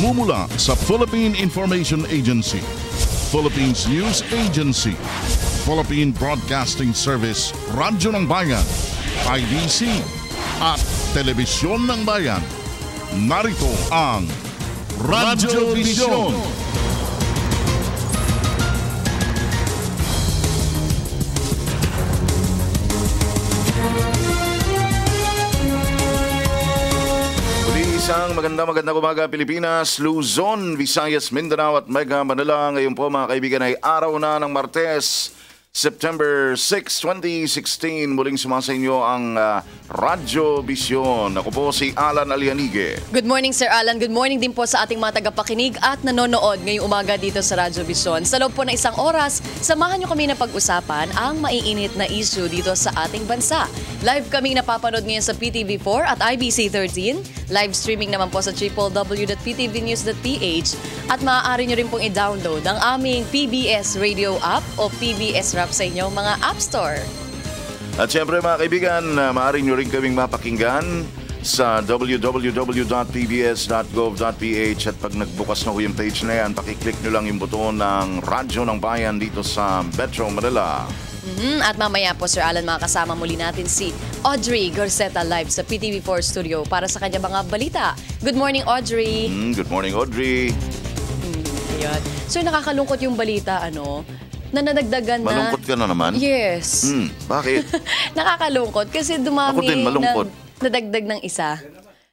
Nagmumula sa Philippine Information Agency, Philippines News Agency, Philippine Broadcasting Service, Radyo ng Bayan, IBC, at Telebisyon ng Bayan. Narito ang Radyo Vision. Isang magandang umaga Pilipinas, Luzon, Visayas, Mindanao at Mega Manila. Ngayon po mga kaibigan ay araw na ng Martes, September 6, 2016. Muling sumasa inyo ang Radyo Vision. Ako po si Alan Alianige. Good morning Sir Alan, good morning din po sa ating mga tagapakinig at nanonood ngayong umaga dito sa Radyo Vision. Sa loob po ng isang oras, samahan nyo kami na pag-usapan ang maiinit na issue dito sa ating bansa. Live kaming napapanood ngayon sa PTV4 at IBC 13. Live streaming naman po sa www.ptvnews.ph at maaari nyo rin pong i-download ang aming PBS Radio app o PBS Rap sa inyong mga App Store. At syempre mga kaibigan, maaari nyo rin kaming mapakinggan sa www.pbs.gov.ph at pag nagbukas na ho yung page na yan, pakiclick nyo lang yung buton ng Radyo ng Bayan dito sa Metro Manila. At mamaya po Sir Alan, makakasama muli natin si Audrey Gorseta live sa PTV4 Studio para sa kanya mga balita. Good morning Audrey. Good morning Audrey. Ayan. So nakakalungkot yung balita na nadagdagan na. Malungkot ka na naman? Yes. Bakit? Nakakalungkot kasi dumami Ako din, malungkot. nadagdag ng isa.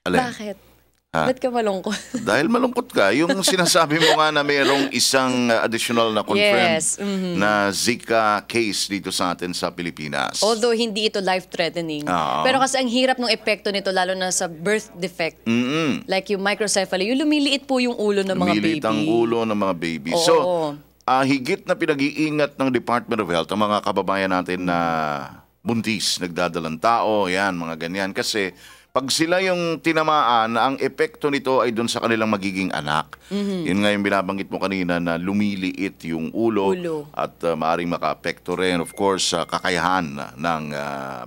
Alin? Bakit? Ha? Ba't ka malungkot? Dahil malungkot ka. Yung sinasabi mo nga na mayroong isang additional na confirmed Yes. na Zika case dito sa atin sa Pilipinas. Although hindi ito life-threatening. Pero kasi ang hirap ng epekto nito lalo na sa birth defect. Like yung microcephaly, yung lumiliit po yung ulo ng mga baby. Lumiliit ang ulo ng mga baby. Oo. So, higit na pinag-iingat ng Department of Health ang mga kababayan natin na buntis, nagdadalang tao, yan, mga ganyan. Kasi pag sila yung tinamaan, ang epekto nito ay doon sa kanilang magiging anak. Yun nga yung binabanggit mo kanina na lumiliit yung ulo. At maaaring maka-apekto rin, of course, sa kakayahan ng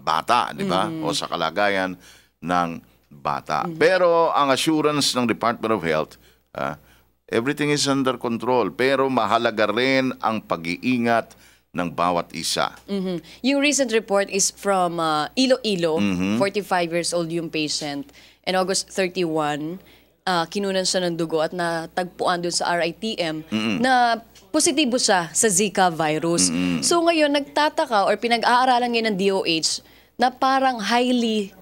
bata, di ba? O sa kalagayan ng bata. Pero ang assurance ng Department of Health, everything is under control. Pero mahalaga rin ang pag-iingat ng bawat isa. Yung recent report is from Iloilo, 45 years old yung patient. And August 31, kinunan siya ng dugo at natagpuan doon sa RITM na positibo siya sa Zika virus. So ngayon, nagtataka or pinag-aaralan ngayon ng DOH na parang highly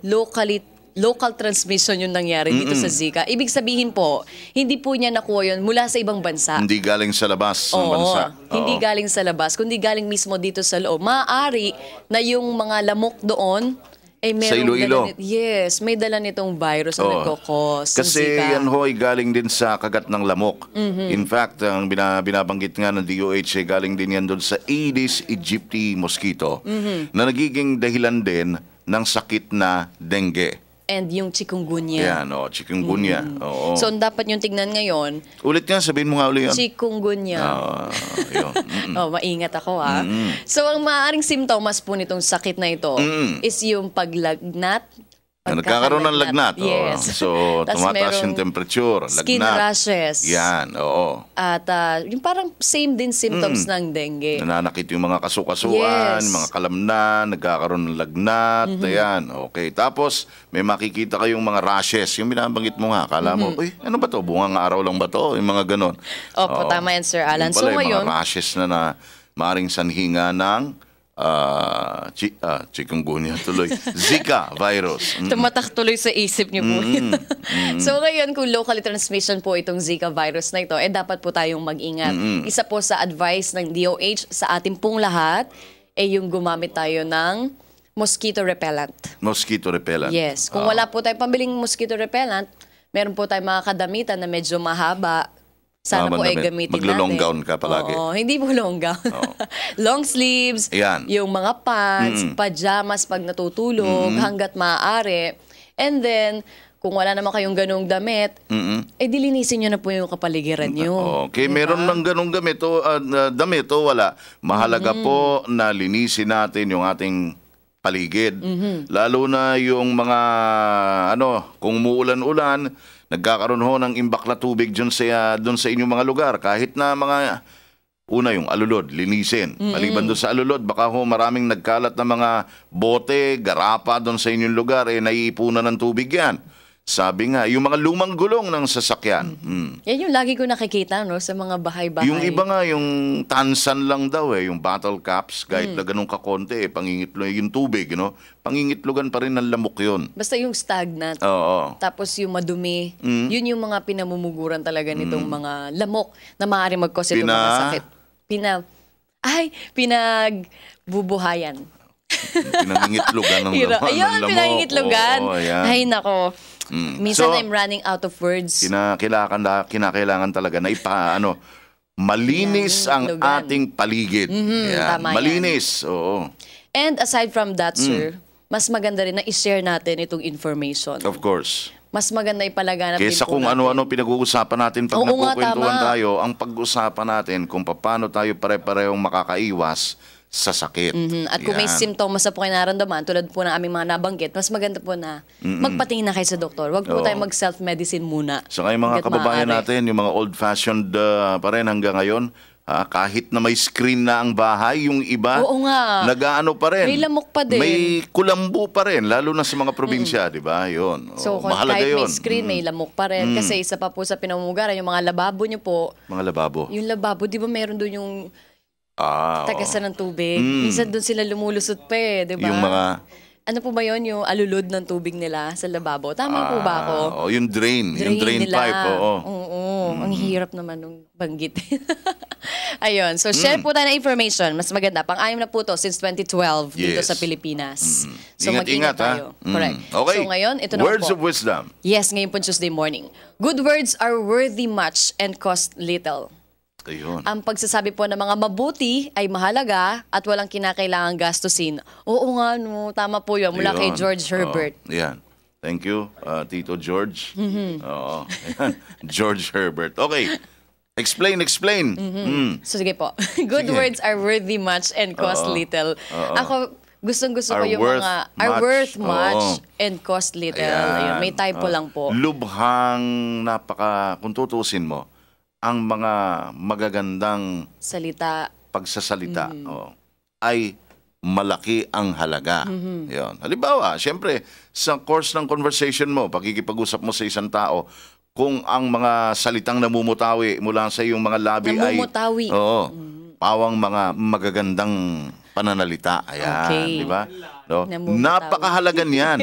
local transmission yung nangyari dito sa Zika. Ibig sabihin po, hindi po niya nakuha yun mula sa ibang bansa. Hindi galing sa labas ng bansa. Hindi galing sa labas, kundi galing mismo dito sa loob. Maaari na yung mga lamok doon ay merong sa Iloilo. May dala nitong virus na nagkakos ng Kasi Zika. yan ho ay galing din sa kagat ng lamok. In fact, ang binabanggit nga ng DOH ay galing din yan doon sa Aedes aegypti mosquito na nagiging dahilan din ng sakit na dengue. And yung chikungunya. Yan, chikungunya. Oo. So, dapat yung tignan ngayon. Ulit nga, sabihin mo nga ulit yan. Chikungunya. Yun. Maingat ako So, ang maaaring simptomas po nitong sakit na ito is yung paglagnat. Nagkakaroon ng lagnat. Yes. So, Tas tumataas merong yung temperature, skin lagnat. rashes. Yan, oo. At yung parang same din symptoms ng dengue. Nananakit yung mga kasukasuan, Yes. mga kalamnan, nagkakaroon ng lagnat, ayan, okay. Tapos, may makikita kayong mga rashes, yung binabanggit mo nga, akala mo, uy, ano ba to? Bungang araw lang ba to? Yung mga ganon. Opo, tama yan, Sir Alan. Yung pala, So yung ngayon, mga rashes na maaring sanhinga ng chikungunya tuloy. Zika virus. tumatak tuloy sa isip niyo po. So ngayon, kung locally transmission po itong Zika virus na ito, dapat po tayong mag-ingat. Isa po sa advice ng DOH sa ating pong lahat, yung gumamit tayo ng mosquito repellent. Mosquito repellent. Yes. Kung wala po tayong pambiling mosquito repellent, meron po tayong mga kadamitan na medyo mahaba. Sana po ay gamitin natin. Maglo-long gown ka palagi. Oo, hindi po long gown. Long sleeves, Ayan. yung mga pants, pajamas pag natutulog, hanggat maaari. And then, kung wala naman kayong ganong damit, dilinisin nyo na po yung kapaligiran nyo. Okay, meron ng ganong damit o wala. Mahalaga po na linisin natin yung ating paligid. Lalo na yung mga, kung umuulan-ulan, nagkakaroon ho ng imbak na tubig doon sa inyong mga lugar. Kahit na mga, una yung alulod, linisin. Maliban doon sa alulod, baka ho maraming nagkalat na mga bote, garapa doon sa inyong lugar, naiipunan ng tubig yan. Sabi nga, yung mga lumang gulong ng sasakyan. Yan yung lagi ko nakikita, no, sa mga bahay-bahay. Yung iba nga, yung tansan lang daw yung bottle caps, kahit na ganun kakonti, pangingitlo yung tubig, pangingitlogan pa rin ng lamok yun. Basta yung stagnant. Oo. Tapos yung madumi, yun yung mga pinamumuguran talaga nitong mga lamok na maaari mag-cause itong mga sakit. Pinagbubuhayan. Pinangingitlogan ng lamok. Ayun, pinangingitlogan. Oo, ay, nako. Minsan So, I'm running out of words. kinakailangan talaga na malinis ang Pinangingitlogan. ating paligid. Yan, tama yan. malinis. Oo. And aside from that, sir, mas maganda rin na i-share natin itong information. Of course. Mas maganda ipalaganap din Kesa po kung natin. ano-ano pinag-uusapan natin pag Oo nga, nagkukwentuhan tama. tayo, ang pag-usapan natin kung paano tayo pare-parehong makakaiwas sa sakit. At kung may Yan. simptomas na po kayo nararamdaman, tulad po ng aming mga nabanggit, mas maganda po na magpatingin na kayo sa doktor. Huwag po Oo. tayo mag-self-medicine muna. Saka yung mga Hanggat kababayan maaari. natin, yung mga old-fashioned pa rin hanggang ngayon, kahit na may screen na ang bahay, yung iba, Oo nga. nag-aano pa rin. May lamok pa din. May kulambu pa rin, lalo na sa mga probinsya, di ba? Yun. So, kung mahalaga kahit may yun. screen, may lamok pa rin. Kasi isa pa po sa pinamumugaran, yung mga lababo nyo po, Mga lababo. yung lababo, di ba meron doon yung Oo. tagasan ng tubig? Minsan doon sila lumulusot pa di ba? Yung mga... Ano po ba yun, yung alulod ng tubig nila sa lababo? Tama po ba ako? Yung drain. Yung drain nila. pipe. Oo. Ang hirap naman nung banggit. Ayun. So, share po tayo ng information. Mas maganda. Pang-anim na po to since 2012 dito Yes. sa Pilipinas. So, Ingat-ingat, mag-ingat tayo. Correct. Okay. So, ngayon, ito na Words po. of wisdom. Yes, ngayon po Tuesday morning. Good words are worthy much and cost little. Ayun. Ang pagsasabi po ng mga mabuti ay mahalaga at walang kinakailangang gastusin. Oo nga, no. Tama po yun. Mula kay Ayun. George Herbert. Yan. Thank you, Tito George. Mm-hmm. Oo. Ayan. George Herbert. Okay. Explain. So, sige po. Good Sige. words are worthy much and cost little. Ako, gustong-gusto ko Are yung worth mga are much. worth much Oo. and cost little. Ayun, Ayan. may typo lang po. Lubhang kung tutusin mo, ang mga magagandang Salita. pagsasalita ay malaki ang halaga. Yun. Halimbawa, syempre, sa course ng conversation mo, pakikipag-usap mo sa isang tao, kung ang mga salitang namumutawi mula sa iyong mga labi Namumutawi. pawang mga magagandang pananalita. Ayan, Okay. di ba? No? Namumutawi. Napakahalaga niyan.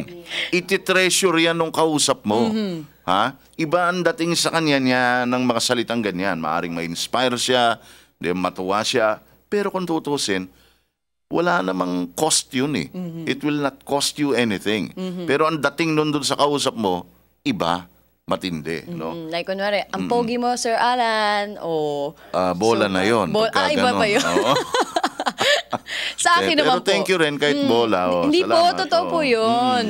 Ititreasure yan nung kausap mo. Ha? Iba ang dating sa kanya niya ng mga salitang ganyan. Maaring ma-inspire siya, matuwa siya. Pero kung tutusin, wala namang cost yun eh. It will not cost you anything. Pero ang dating nun dun sa kausap mo, iba, matindi. No? Like, kunwari, ang pogi mo, Sir Alan, o... Bola na yun. Pagka iba ganon. pa yun. Oo. Sa akin naman Pero thank po. you rin kahit bola. Hindi po, Salamat. totoo po Oo. yun.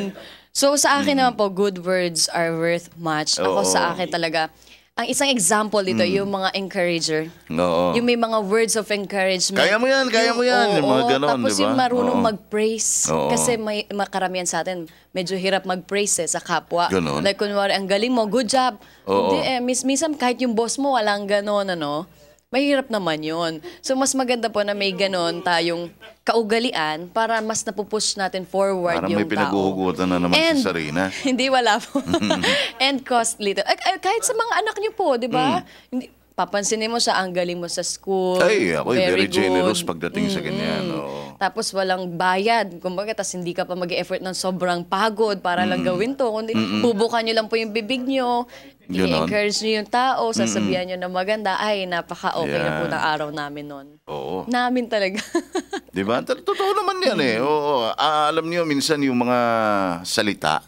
So, sa akin naman po, good words are worth much. Ako Oo. sa akin talaga, ang isang example dito, yung mga encourager. Oo. Yung may mga words of encouragement. Kaya mo yan, kaya mo yan. Yung mga Oo, ganon, tapos di ba? yung marunong Oo. mag-praise. Oo. Kasi may makaramihan sa atin, medyo hirap mag-praise sa kapwa. Ganon. Like, kunwari, ang galing mo, good job. Oo. Hindi, minsan kahit yung boss mo, walang ganon, mahirap naman yun. So, mas maganda po na may ganon tayong kaugalian para mas napupush natin forward Parang yung may pinaghuhugutan na naman si Sarina. Hindi, wala po. And cost little. Kahit sa mga anak niyo po, di ba? Hindi, papansinin mo siya, ang galing mo sa school. Ay, ako very good. generous pagdating sa ganyan. Oo. Tapos walang bayad. Kumbaga, tas hindi ka pa mag-effort ng sobrang pagod para lang gawin to. Kundi bubukan nyo lang po yung bibig nyo. Ganon. I-encourage nyo yung tao. Sasabihan nyo na maganda. Ay, napaka-okay na po Yan. ng araw namin nun. Oo. Namin talaga. Di ba? Totoo naman yan eh. Oo. Alam niyo, minsan yung mga salita,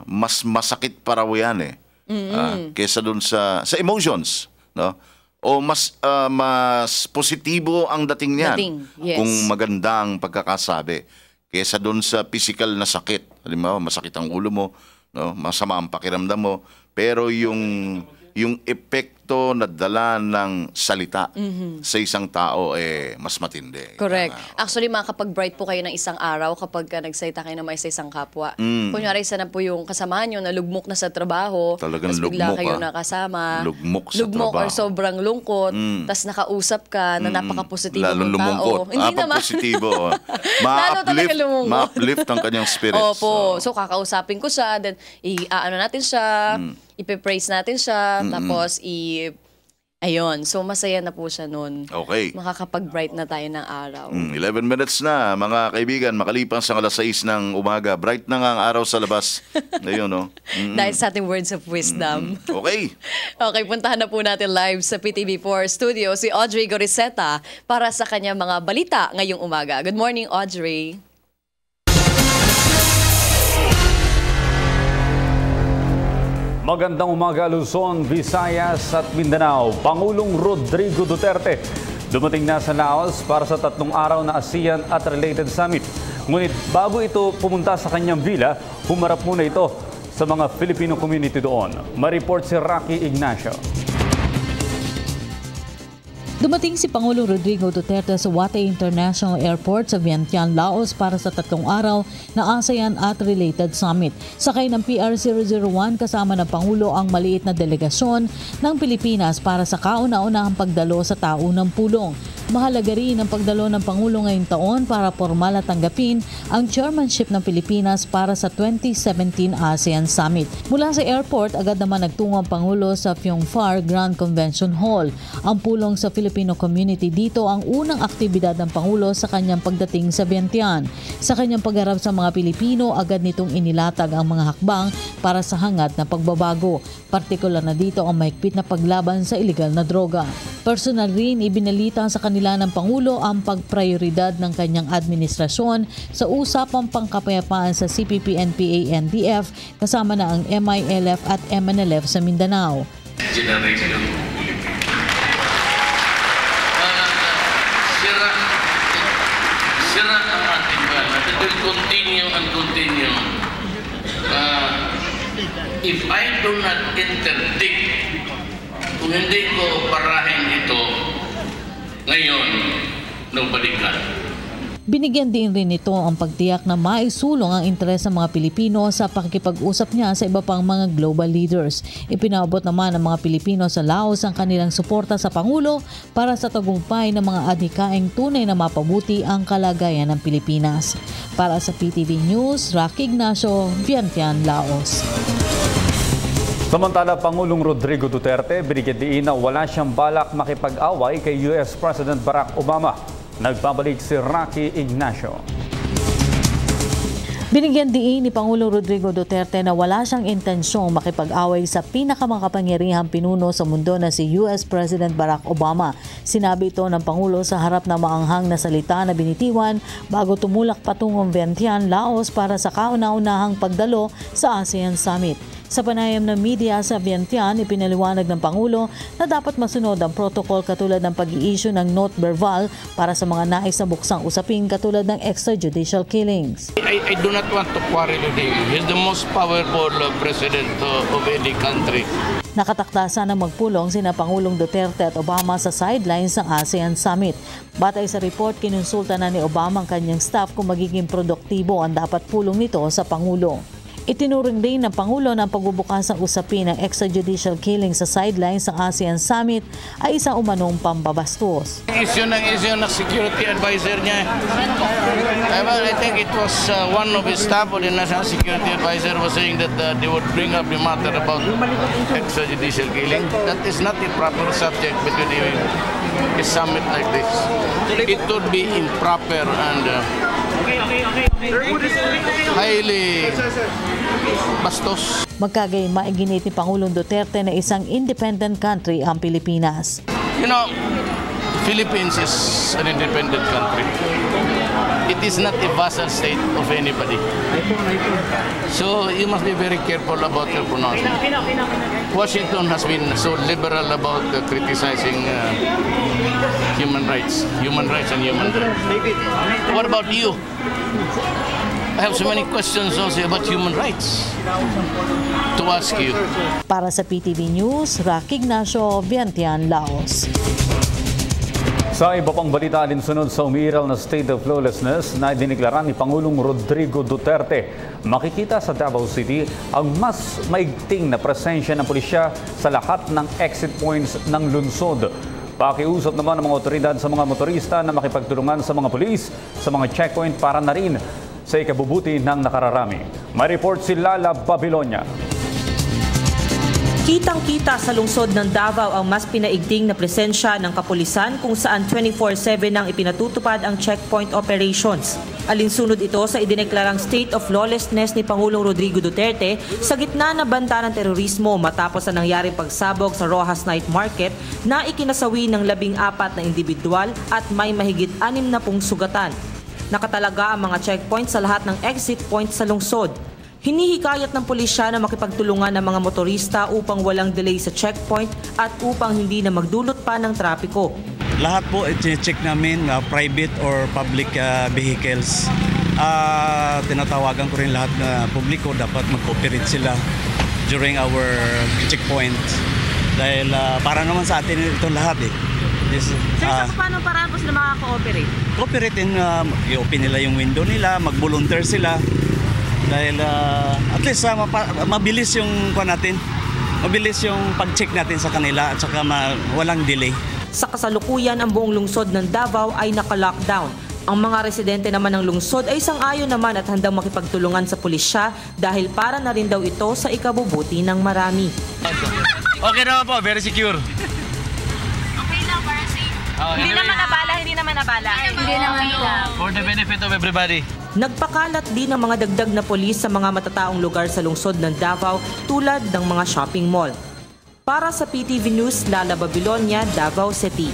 mas masakit pa raw yan eh. Kesa dun sa emotions. No? O mas positibo ang dating niyan Dating, yes. kung maganda ang pagkakasabi kesa doon sa physical na sakit. Halimbawa, masakit ang ulo mo, no? Masama ang pakiramdam mo, pero yung epekto na dala ng salita sa isang tao mas matindi. Correct. Actually, makakapag-bright po kayo ng isang araw kapag nagsalita kayo naman sa isang kapwa. Kunyari, isa na po yung kasamahan nyo na lugmok na sa trabaho. Talagang tas bigla lugmok, kayo nakasama. Lugmok sa trabaho. Or sobrang lungkot. Tas nakausap ka na napaka-positibo Lalong mong tao. lumungkot. Hindi naman. Positibo. Lalo talaga lumungkot. Ma-uplift ang kanyang spirits. Opo. So, kakausapin ko siya. Then, i-ano natin siya. Ipe-praise natin siya. Tapos, ayun. So, masaya na po siya nun. Okay. Makakapag-bright na tayo ng araw. 11 minutes na, mga kaibigan. Makalipas ang 6:00 ng umaga. Bright na nga ang araw sa labas. Ayun, no? Dahil sa ating words of wisdom. Okay. Okay, puntahan na po natin live sa PTV4 studio si Audrey Goriseta para sa kanyang mga balita ngayong umaga. Good morning, Audrey. Magandang umaga, Luzon, Visayas at Mindanao. Pangulong Rodrigo Duterte dumating na sa Laos para sa 3 araw na ASEAN at Related Summit. Ngunit bago ito pumunta sa kanyang villa, humarap muna ito sa mga Filipino community doon. Ma-report si Rocky Ignacio. Dumating si Pangulong Rodrigo Duterte sa Watay International Airport sa Vientiane, Laos para sa 3 araw na ASEAN at Related Summit. Sakay ng PR001 kasama ng Pangulo ang maliit na delegasyon ng Pilipinas para sa kauna-unahang pagdalo sa taunang pulong. Mahalaga rin ang pagdalo ng Pangulo ngayong taon para formal na tanggapin ang chairmanship ng Pilipinas para sa 2017 ASEAN Summit. Mula sa airport, agad naman nagtungo ang Pangulo sa Fyong Phar Grand Convention Hall. Ang pulong sa Filipino community dito ang unang aktibidad ng Pangulo sa kanyang pagdating sa Vientiane. Sa kanyang pagharap sa mga Pilipino, agad nitong inilatag ang mga hakbang para sa hangad na pagbabago. Partikular na dito ang mahigpit na paglaban sa iligal na droga. Personal rin ibinalita sa kanila ng Pangulo ang pagprioridad ng kanyang administrasyon sa usapang pangkapayapaan sa CPP-NPA-NDF kasama na ang MILF at MNLF sa Mindanao. Sira ang ating balat. It will continue and continue. If I do not interdict, kung hindi ko parahin ito, ngayon, nabalikan. Binigyan din rin nito ang pagtiyak na maisulong ang interes ng mga Pilipino sa pakikipag-usap niya sa iba pang mga global leaders. Ipinaabot naman ng mga Pilipino sa Laos ang kanilang suporta sa Pangulo para sa tagumpay ng mga adhikaing tunay na mapabuti ang kalagayan ng Pilipinas. Para sa PTV News, Rocky Ignacio, Vientiane, Laos. Samantala, Pangulong Rodrigo Duterte binigyan diin na wala siyang balak makipag-away kay US President Barack Obama. Nagbabalik si Rocky Ignacio. Binigyan diin ni Pangulong Rodrigo Duterte na wala siyang intensyong makipag-away sa pinakamakapangyarihang pinuno sa mundo na si US President Barack Obama. Sinabi ito ng Pangulo sa harap ng maanghang na salita na binitiwan bago tumulak patungong Vientiane, Laos para sa kauna-unahang pagdalo sa ASEAN Summit. Sa panayam ng media sa Vientiane, ipinaliwanag ng Pangulo na dapat masunod ang protocol katulad ng pag-i-issue ng note verbal para sa mga nais na buksang usapin katulad ng extrajudicial killings. I do not want to quarrel with him. He's the most powerful president of any country. Nakatakdasan ng magpulong sina Pangulong Duterte at Obama sa sidelines ng ASEAN Summit. Batay sa report, kinonsulta na ni Obama ang kanyang staff kung magiging produktibo ang dapat pulong nito sa Pangulo. Itinuring din ng Pangulo na ang pagbubukas ng usapin ng extrajudicial killing sa sidelines ng ASEAN Summit ay isang umanong pambabastos. Issue ng security advisor niya. I think it was one of his staff or the national security advisor was saying that they would bring up the matter about extrajudicial killing. That is not the proper subject between a summit like this. It would be improper and highly bastos. Magkagayma iginit ni Pangulong Duterte na isang independent country ang Pilipinas. You know, Philippines is an independent country. It is not a vassal state of anybody. So you must be very careful about your pronouncement. Washington has been so liberal about criticizing human rights and human rights. What about you? have so many questions also about human rights to ask you. Para sa PTV News, Rocky Ignacio, Vientiane, Laos. Sa iba pang balita, alinsunod sa umiiral na state of lawlessness na idineklara ni Pangulong Rodrigo Duterte, makikita sa Davao City ang mas maigting na presensya ng pulisya sa lahat ng exit points ng lungsod. Pakiusap naman ng mga otoridad sa mga motorista na makipagtulungan sa mga pulis sa mga checkpoint para na rin sa ikabubuti ng nakararami. May report si Lala Babilonia. Kitang-kita sa lungsod ng Davao ang mas pinaigting na presensya ng kapulisan kung saan 24/7 nang ipinatutupad ang checkpoint operations. Alinsunod ito sa idineklarang state of lawlessness ni Pangulong Rodrigo Duterte sa gitna ng banta ng terorismo matapos ang nangyaring pagsabog sa Rojas Night Market na ikinasawi ng 14 na individual at may mahigit 60 sugatan. Nakatalaga ang mga checkpoint sa lahat ng exit points sa lungsod. Hinihikayat ng pulisya na makipagtulungan ng mga motorista upang walang delay sa checkpoint at upang hindi na magdulot pa ng trapiko. Lahat po i-check namin, private or public vehicles. Tinatawagan ko rin lahat na publiko, dapat mag-cooperate sila during our checkpoint. Dahil para naman sa atin ito lahat eh. Paano paraan po sila makaka-cooperate? Cooperate in, i-open nila yung window nila, mag-volunteer sila. Dahil at least mabilis yung natin, mabilis yung pag-check natin sa kanila at saka walang delay. Sa kasalukuyan, ang buong lungsod ng Davao ay naka-lockdown. Ang mga residente naman ng lungsod ay sang-ayon naman at handang makipagtulungan sa pulisya dahil para na rin daw ito sa ikabubuti ng marami. Okay naman po, very secure. Okay lang, para safe. Hindi naman nabala. For the benefit of everybody. Nagpakalat din ng mga dagdag na polis sa mga matataong lugar sa lungsod ng Davao tulad ng mga shopping mall. Para sa PTV News, Lala Babilonia, Davao City.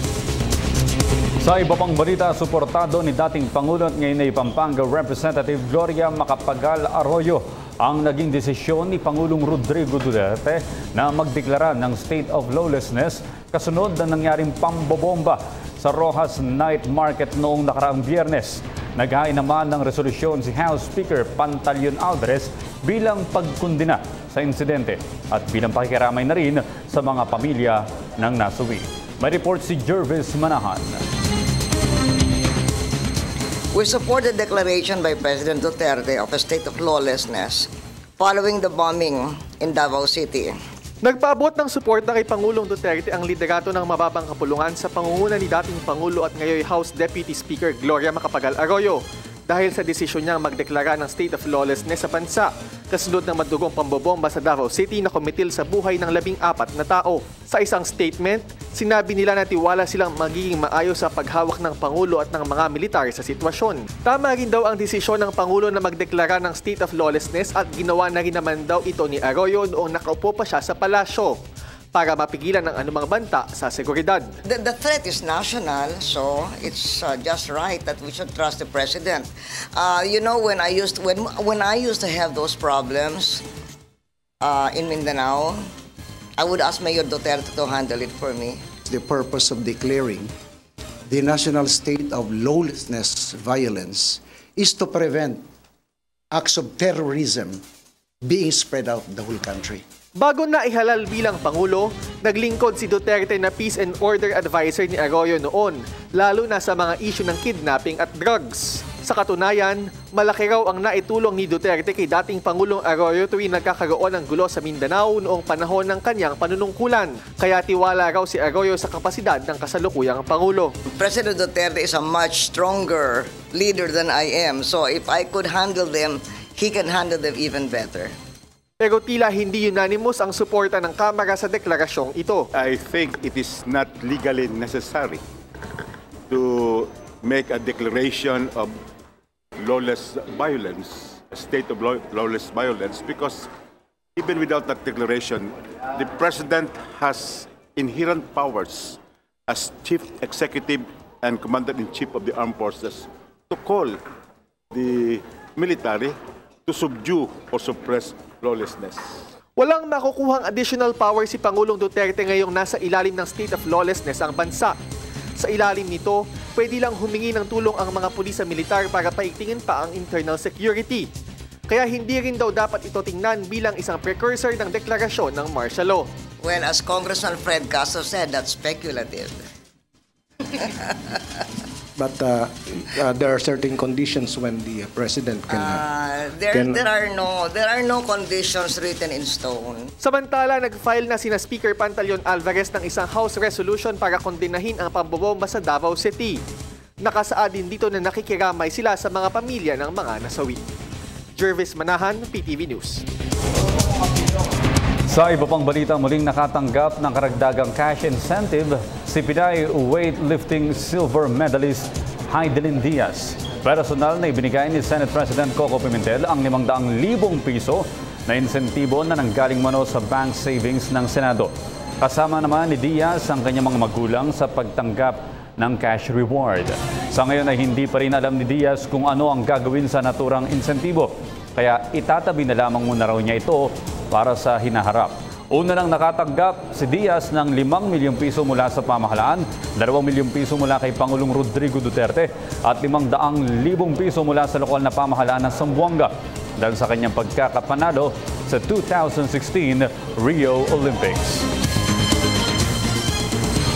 Sa iba pang balita, suportado ni dating Pangulo at ngayon ay Pampanga Representative Gloria Macapagal Arroyo ang naging desisyon ni Pangulong Rodrigo Duterte na magdeklara ng state of lawlessness kasunod ng nangyaring pambobomba sa Rojas Night Market noong nakaraang Biyernes. Naghain naman ng resolusyon si House Speaker Pantaleon Alvarez bilang pagkundina sa insidente at bilang pakikiramay na rin sa mga pamilya ng nasawi. May report si Jervis Manahan. We support the declaration by President Duterte of a state of lawlessness following the bombing in Davao City. Nagpaabot ng suporta kay Pangulong Duterte ang liderato ng mababang kapulungan sa pangunguna ni dating Pangulo at ngayon House Deputy Speaker Gloria Macapagal Arroyo dahil sa desisyon niyang magdeklara ng state of lawlessness sa bansa kasunod ng madugong pambobomba sa Davao City na kumitil sa buhay ng 14 na tao. Sa isang statement, sinabi nila na tiwala silang magiging maayos sa paghawak ng Pangulo at ng mga militar sa sitwasyon. Tama rin daw ang desisyon ng Pangulo na magdeklara ng state of lawlessness at ginawa na rin naman daw ito ni Arroyo noong nakaupo pa siya sa palasyo para mapigilan ang anumang banta sa seguridad. The threat is national, so it's just right that we should trust the president. You know, when I used to have those problems in Mindanao, I would ask Mayor Duterte to handle it for me. The purpose of declaring the national state of lawlessness violence is to prevent acts of terrorism being spread out the whole country. Bago na ihalal bilang Pangulo, naglingkod si Duterte na peace and order advisor ni Arroyo noon, lalo na sa mga issue ng kidnapping at drugs. Sa katunayan, malaki raw ang naitulong ni Duterte kay dating Pangulong Arroyo tuwing nagkakaroon ng gulo sa Mindanao noong panahon ng kanyang panunungkulan. Kaya tiwala raw si Arroyo sa kapasidad ng kasalukuyang Pangulo. President Duterte is a much stronger leader than I am, so if I could handle them, he can handle them even better. Pero tila hindi unanimous ang suporta ng Kamara sa deklarasyong ito. I think it is not legally necessary to make a declaration of lawless violence, a state of lawless violence, because even without that declaration, the President has inherent powers as Chief Executive and Commander-in-Chief of the Armed Forces to call the military to subdue or suppress lawlessness. Walang makukuhang additional power si Pangulong Duterte ngayong nasa ilalim ng state of lawlessness ang bansa. Sa ilalim nito, pwede lang humingi ng tulong ang mga pulis sa militar para paigtingin pa ang internal security. Kaya hindi rin daw dapat ito tingnan bilang isang precursor ng deklarasyon ng martial law. Well, as Congressman Fred Castro said, that's speculative. But there are certain conditions when the president can... There are no conditions written in stone. Samantala, nag-file na sina Speaker Pantaleon Alvarez ng isang House resolution para kondenahin ang pambobomba sa Davao City. Nakasaad din dito na nakikiramay sila sa mga pamilya ng mga nasawi. Jervis Manahan, PTV News. Sa iba pang balita, muling nakatanggap ng karagdagang cash incentive si Pinay weightlifting silver medalist Heidelin Diaz. Personal na ibinigay ni Senate President Coco Pimentel ang 500,000 piso na insentibo na nanggaling mano sa bank savings ng Senado. Kasama naman ni Diaz ang kanyang mga magulang sa pagtanggap ng cash reward. Sa ngayon ay hindi pa rin alam ni Diaz kung ano ang gagawin sa naturang insentibo. Kaya itatabi na lamang muna raw niya ito para sa hinaharap. Una nang nakatanggap si Diaz ng 5 milyong piso mula sa pamahalaan, 2 milyong piso mula kay Pangulong Rodrigo Duterte at 500,000 piso mula sa lokal na pamahalaan ng Zamboanga dahil sa kanyang pagkakapanalo sa 2016 Rio Olympics.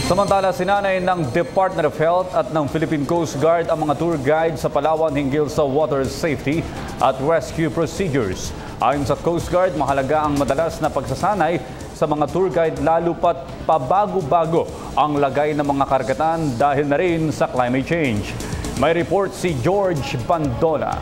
Samantala, sinanay ng Department of Health at ng Philippine Coast Guard ang mga tour guide sa Palawan hinggil sa water safety at rescue procedures. Ayon sa Coast Guard, mahalaga ang madalas na pagsasanay sa mga tour guide lalo pat pabago-bago ang lagay ng mga karagatan dahil na rin sa climate change. May report si George Bandola.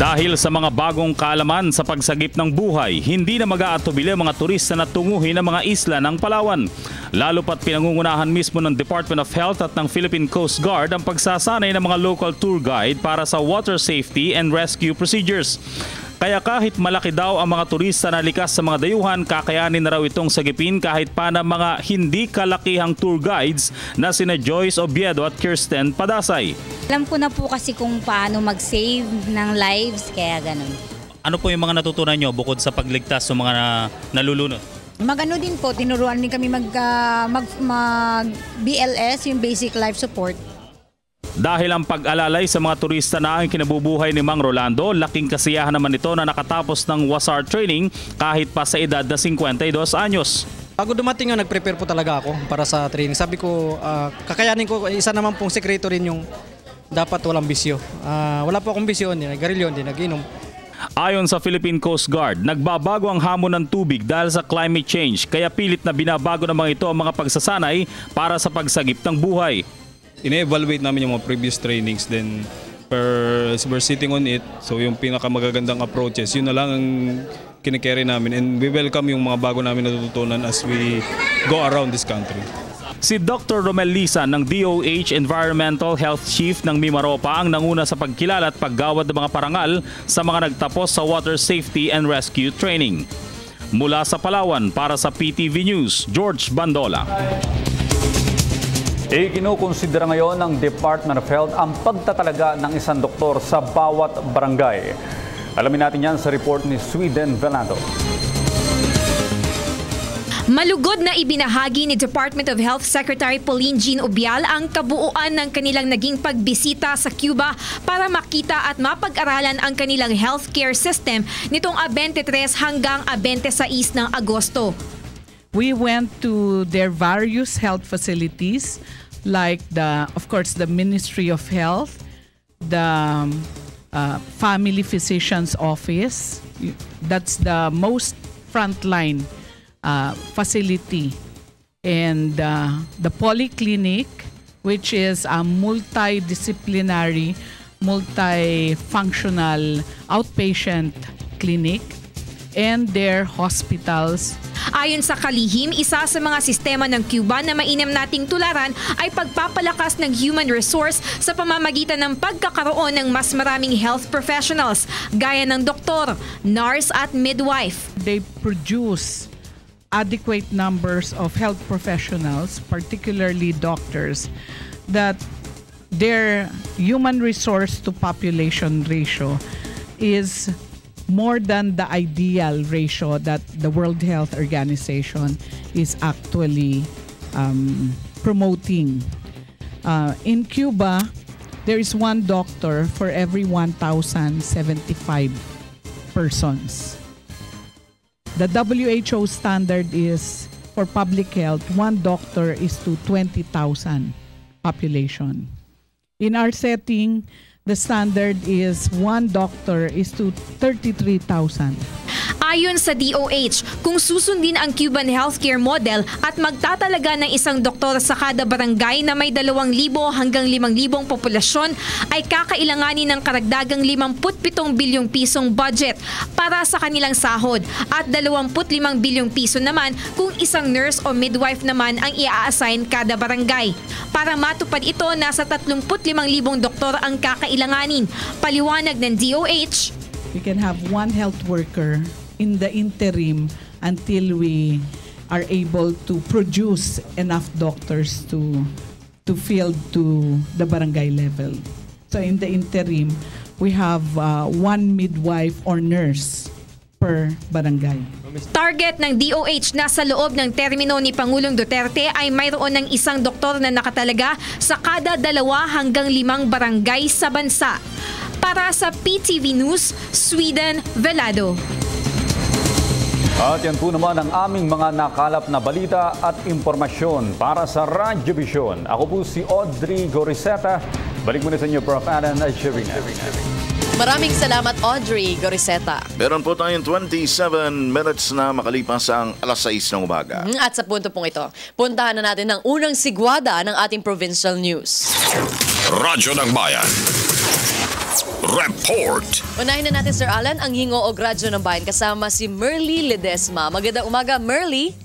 Dahil sa mga bagong kaalaman sa pagsagip ng buhay, hindi na mag-aatubili ang mga turista na tunguhin ang mga isla ng Palawan. Lalo pat pinangungunahan mismo ng Department of Health at ng Philippine Coast Guard ang pagsasanay ng mga local tour guide para sa water safety and rescue procedures. Kaya kahit malaki daw ang mga turista na likas sa mga dayuhan, kakayanin na raw itong sagipin kahit pa ng mga hindi kalakihang tour guides na sina Joyce Obiedo at Kirsten Padasay. Alam ko na po kasi kung paano mag-save ng lives, kaya ganun. Ano po yung mga natutunan nyo bukod sa pagligtas ng mga nalulunod? Magano din po, tinuruan din kami mag BLS, yung basic life support. Dahil ang pag-alalay sa mga turista na ang kinabubuhay ni Mang Rolando, laking kasiyahan naman ito na nakatapos ng WASAR training kahit pa sa edad na 52 anyos. Bago dumating nag-prepare po talaga ako para sa training. Sabi ko, kakayanin ko, isa naman pong sekreto rin yung dapat walang bisyo. Wala po akong bisyo, garilyon din, nag-inom. Ayon sa Philippine Coast Guard, nagbabago ang hamon ng tubig dahil sa climate change, kaya pilit na binabago ng mga ito ang mga pagsasanay para sa pagsagip ng buhay. Ine-evaluate namin yung mga previous trainings, then we're sitting on it. So yung pinakamagagandang approaches, yun na lang ang kinikerry namin, and we welcome yung mga bago namin natututunan as we go around this country. Si Dr. Romel Lisa ng DOH Environmental Health Chief ng Mimaropa ang nanguna sa pagkilala at paggawad ng mga parangal sa mga nagtapos sa water safety and rescue training. Mula sa Palawan, para sa PTV News, George Bandola. Ikinukonsidera ngayon ng Department of Health ang pagtatalaga ng isang doktor sa bawat barangay. Alamin natin yan sa report ni Sweden Velado. Malugod na ibinahagi ni Department of Health Secretary Pauline Jean Obial ang kabuuan ng kanilang naging pagbisita sa Cuba para makita at mapag-aralan ang kanilang healthcare system nitong 23 hanggang 26 ng Agosto. We went to their various health facilities like of course, the Ministry of Health, the Family Physician's Office. That's the most frontline facility. And the Polyclinic, which is a multidisciplinary, multifunctional outpatient clinic, and their hospitals. Ayon sa kalihim, isa sa mga sistema ng Cuba na mainam nating tularan ay pagpapalakas ng human resource sa pamamagitan ng pagkakaroon ng mas maraming health professionals, gaya ng doktor, nurse at midwife. They produce adequate numbers of health professionals, particularly doctors, that their human resource to population ratio is more than the ideal ratio that the World Health Organization is actually promoting. In Cuba, there is one doctor for every 1,075 persons. The WHO standard is, for public health, one doctor is to 20,000 population. In our setting, the standard is one doctor is to 33,000. Ayon sa DOH, kung susundin ang Cuban healthcare model at magtatalaga ng isang doktor sa kada barangay na may 2,000 hanggang 5,000 populasyon, ay kakailanganin ng karagdagang 57 bilyong pisong budget para sa kanilang sahod at 25 bilyong piso naman kung isang nurse o midwife naman ang i-assign kada barangay. Para matupad ito, nasa 35,000 doktor ang kakailanganin. Paliwanag ng DOH, we can have one health worker in the interim until we are able to produce enough doctors to field to the barangay level. So in the interim, we have one midwife or nurse per barangay. Target ng DOH na sa loob ng termino ni Pangulong Duterte ay mayroon ng isang doktor na nakatalaga sa kada 2 hanggang 5 barangay sa bansa. Para sa PTV News, Sweden Velado. At yan po naman ang aming mga nakalap na balita at impormasyon para sa Radyo Vision. Ako po si Audrey Goriseta. Balik muna sa inyo, Prof. Alan at Sherina. Maraming salamat, Audrey Goriseta. Meron po tayong 27 minutes na makalipas ang alas 6 ng umaga. At sa punto pong ito, puntahan na natin ang unang sigwada ng ating provincial news. Radyo ng Bayan. Report. Unahin na natin, Sir Alan, ang Hingoog Radyo ng Bayan kasama si Merly Ledesma. Magandang umaga, Merly.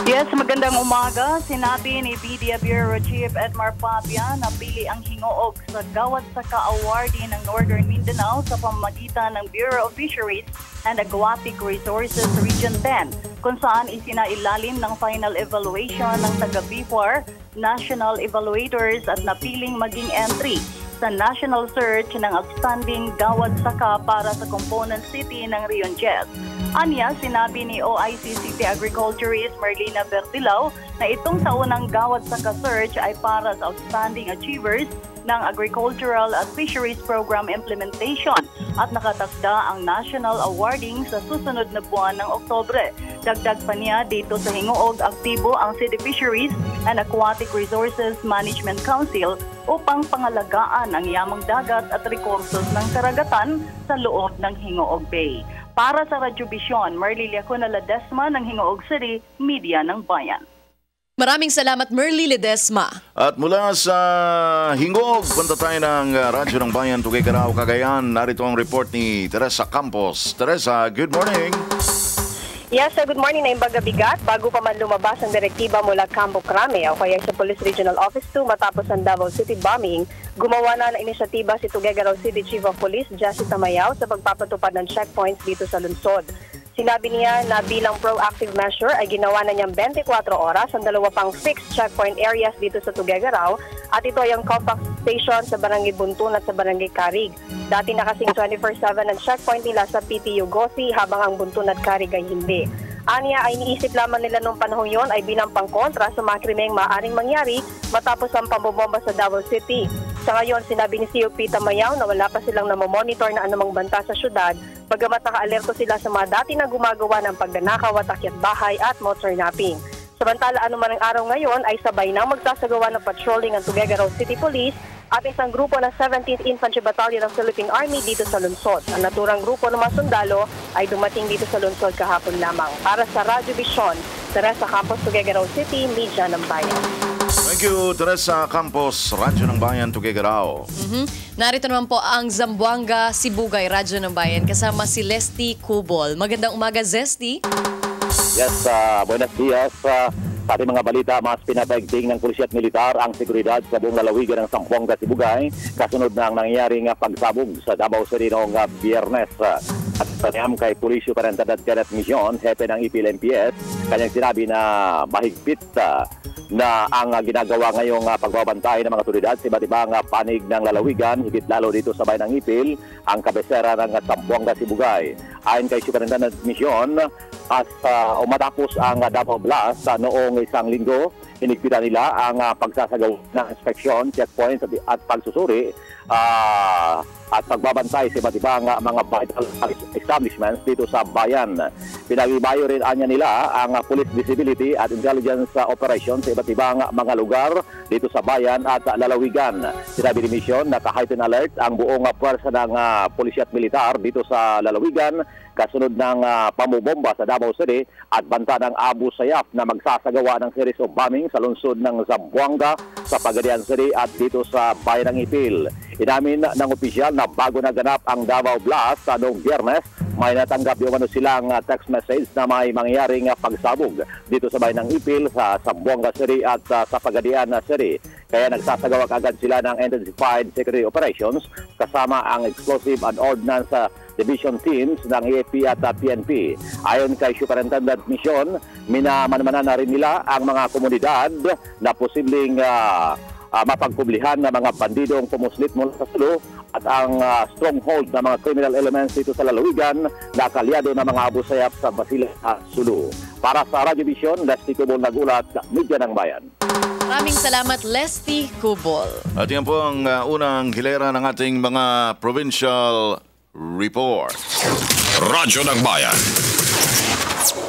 Yes, magandang umaga. Sinabi ni BDA Bureau Chief Edmar Papia na pili ang Hingoog sa Gawad Saka Awardee ng Northern Mindanao sa pamamagitan ng Bureau of Fisheries and Aquatic Resources Region 10, kung saan isinailalim ng final evaluation ng taga-BIFAR National Evaluators at napiling maging entry sa national search ng outstanding Gawad Saka para sa component city ng Rion Jet. Anya, sinabi ni OIC City Agriculturist Marlena Bertilao na itong taunang Gawad Saka search ay para sa outstanding achievers ng Agricultural at Fisheries Program Implementation at nakatakda ang national awarding sa susunod na buwan ng Oktubre. Dagdag pa niya, dito sa Hingoog, aktibo ang City Fisheries and Aquatic Resources Management Council upang pangalagaan ang yamang dagat at rekursos ng karagatan sa loob ng Hingoog Bay. Para sa Radyo Vision, Merly Ledesma ng Hingoog City, Media ng Bayan. Maraming salamat, Merly Ledesma. At mula sa Hingoog, punta tayo ng Radyo ng Bayan, Tuguegarao, Cagayan. Narito ang report ni Teresa Campos. Teresa, good morning. Yes, good morning na Imbaga Bigat. Bago pa man lumabas ang direktiba mula Campo Crame o kaya sa Police Regional Office 2 matapos ang Davao City bombing, gumawa na ng inisyatiba si Tuguegarao City Chief of Police Jesse Tamayaw sa pagpapatupad ng checkpoints dito sa lungsod. Sinabi niya na bilang proactive measure ay ginawa na niyang 24 oras ang 2 pang fixed checkpoint areas dito sa Tuguegarao at ito ay ang compact station sa Barangay Buntun at sa Barangay Carig. Dati na kasing 24/7 ang checkpoint nila sa PTU Gosi habang ang Buntun at Carig ay hindi. Aniya ay iniisip lamang nila noong panahon yon ay bilang pangkontra sa mga krimeng maaaring mangyari matapos ang pambobomba sa Davao City. Sa ngayon, sinabi ni COP Tamayaw na wala pa silang namomonitor na anumang banta sa syudad, bagamat naka-alerto sila sa mga dati na gumagawa ng pagdanakaw at akyat bahay at motor napping. Samantala, anuman ang araw ngayon ay sabay nang magsasagawa ng patrolling ang Tuguegarao City Police at isang grupo ng 17th Infantry Battalion ng Philippine Army dito sa lungsod. Ang naturang grupo ng mga sundalo ay dumating dito sa lungsod kahapon lamang. Para sa Radyo Vision, Teresa Campos, Tuguegarao City, Media ng Bayan. Thank you, Teresa Campos, Radyo ng Bayan, Tuguegarao. Narito naman po ang Zamboanga, Sibugay, Radyo ng Bayan, kasama si Lesty Cubol. Magandang umaga, Zesty. Yes, buenos dias. Sa ating mga balita, mas pinapaigting ng pulisya at militar ang seguridad sa buong lalawigan ng Zamboanga, Sibugay kasunod ng nangyaring pagsabog sa Davao City noong Biyernes. At panayam kay Police Superintendent Kenneth Mission, hepe ng IPL-MPS, kanyang sinabi na mahigpit na ang ginagawa ngayong pagbabantay ng mga otoridad sa iba't ibang panig ng lalawigan, higit lalo dito sa bayan ng Ipil, ang kabesera ng Zamboanga, Sibugay. Ayon kay Superintendent Mission, matapos ang Davao Blast noong isang linggo, Hinigpitan nila ang pagsasagawa ng inspeksyon, checkpoints at pagsusuri at pagbabantay sa iba't ibang mga vital establishments dito sa bayan. Pinag-ibayo rin anya nila ang police visibility at intelligence operations sa iba't ibang mga lugar dito sa bayan at lalawigan. Sinabi ni Mission na ka-heightened alert ang buong pwersa ng pulisya at militar dito sa lalawigan kasunod ng pamubomba sa Davao City at banta ng Abu Sayyaf na magsasagawa ng series of bombing sa lungsod ng Zamboanga, sa Pagadian City at dito sa bayan ng Ipil. Inamin ng opisyal na bago naganap ang Davao Blast noong Biyernes, may natanggap yung silang text message na may mangyaring pagsabog dito sa bayan ng Ipil, sa Zamboanga City at sa Pagadian City. Kaya nagsasagawa agad sila ng intensified security operations kasama ang explosive and ordnance division teams ng AFP at PNP. Ayon kay Superintendent Mission, minamanmanan na rin nila ang mga komunidad na posibleng mapagpublihan ng mga bandidong pumuslit mula sa Sulu at ang stronghold ng mga criminal elements dito sa lalawigan na kalyado ng mga Abu Sayyaf sa Basilan at Sulu. Para sa Radio Vision, Leslie Cubol nagulat, Media ng Bayan. Maraming salamat, Leslie Cubol. At yan po ang unang hilera ng ating mga provincial report. Radyo ng Bayan.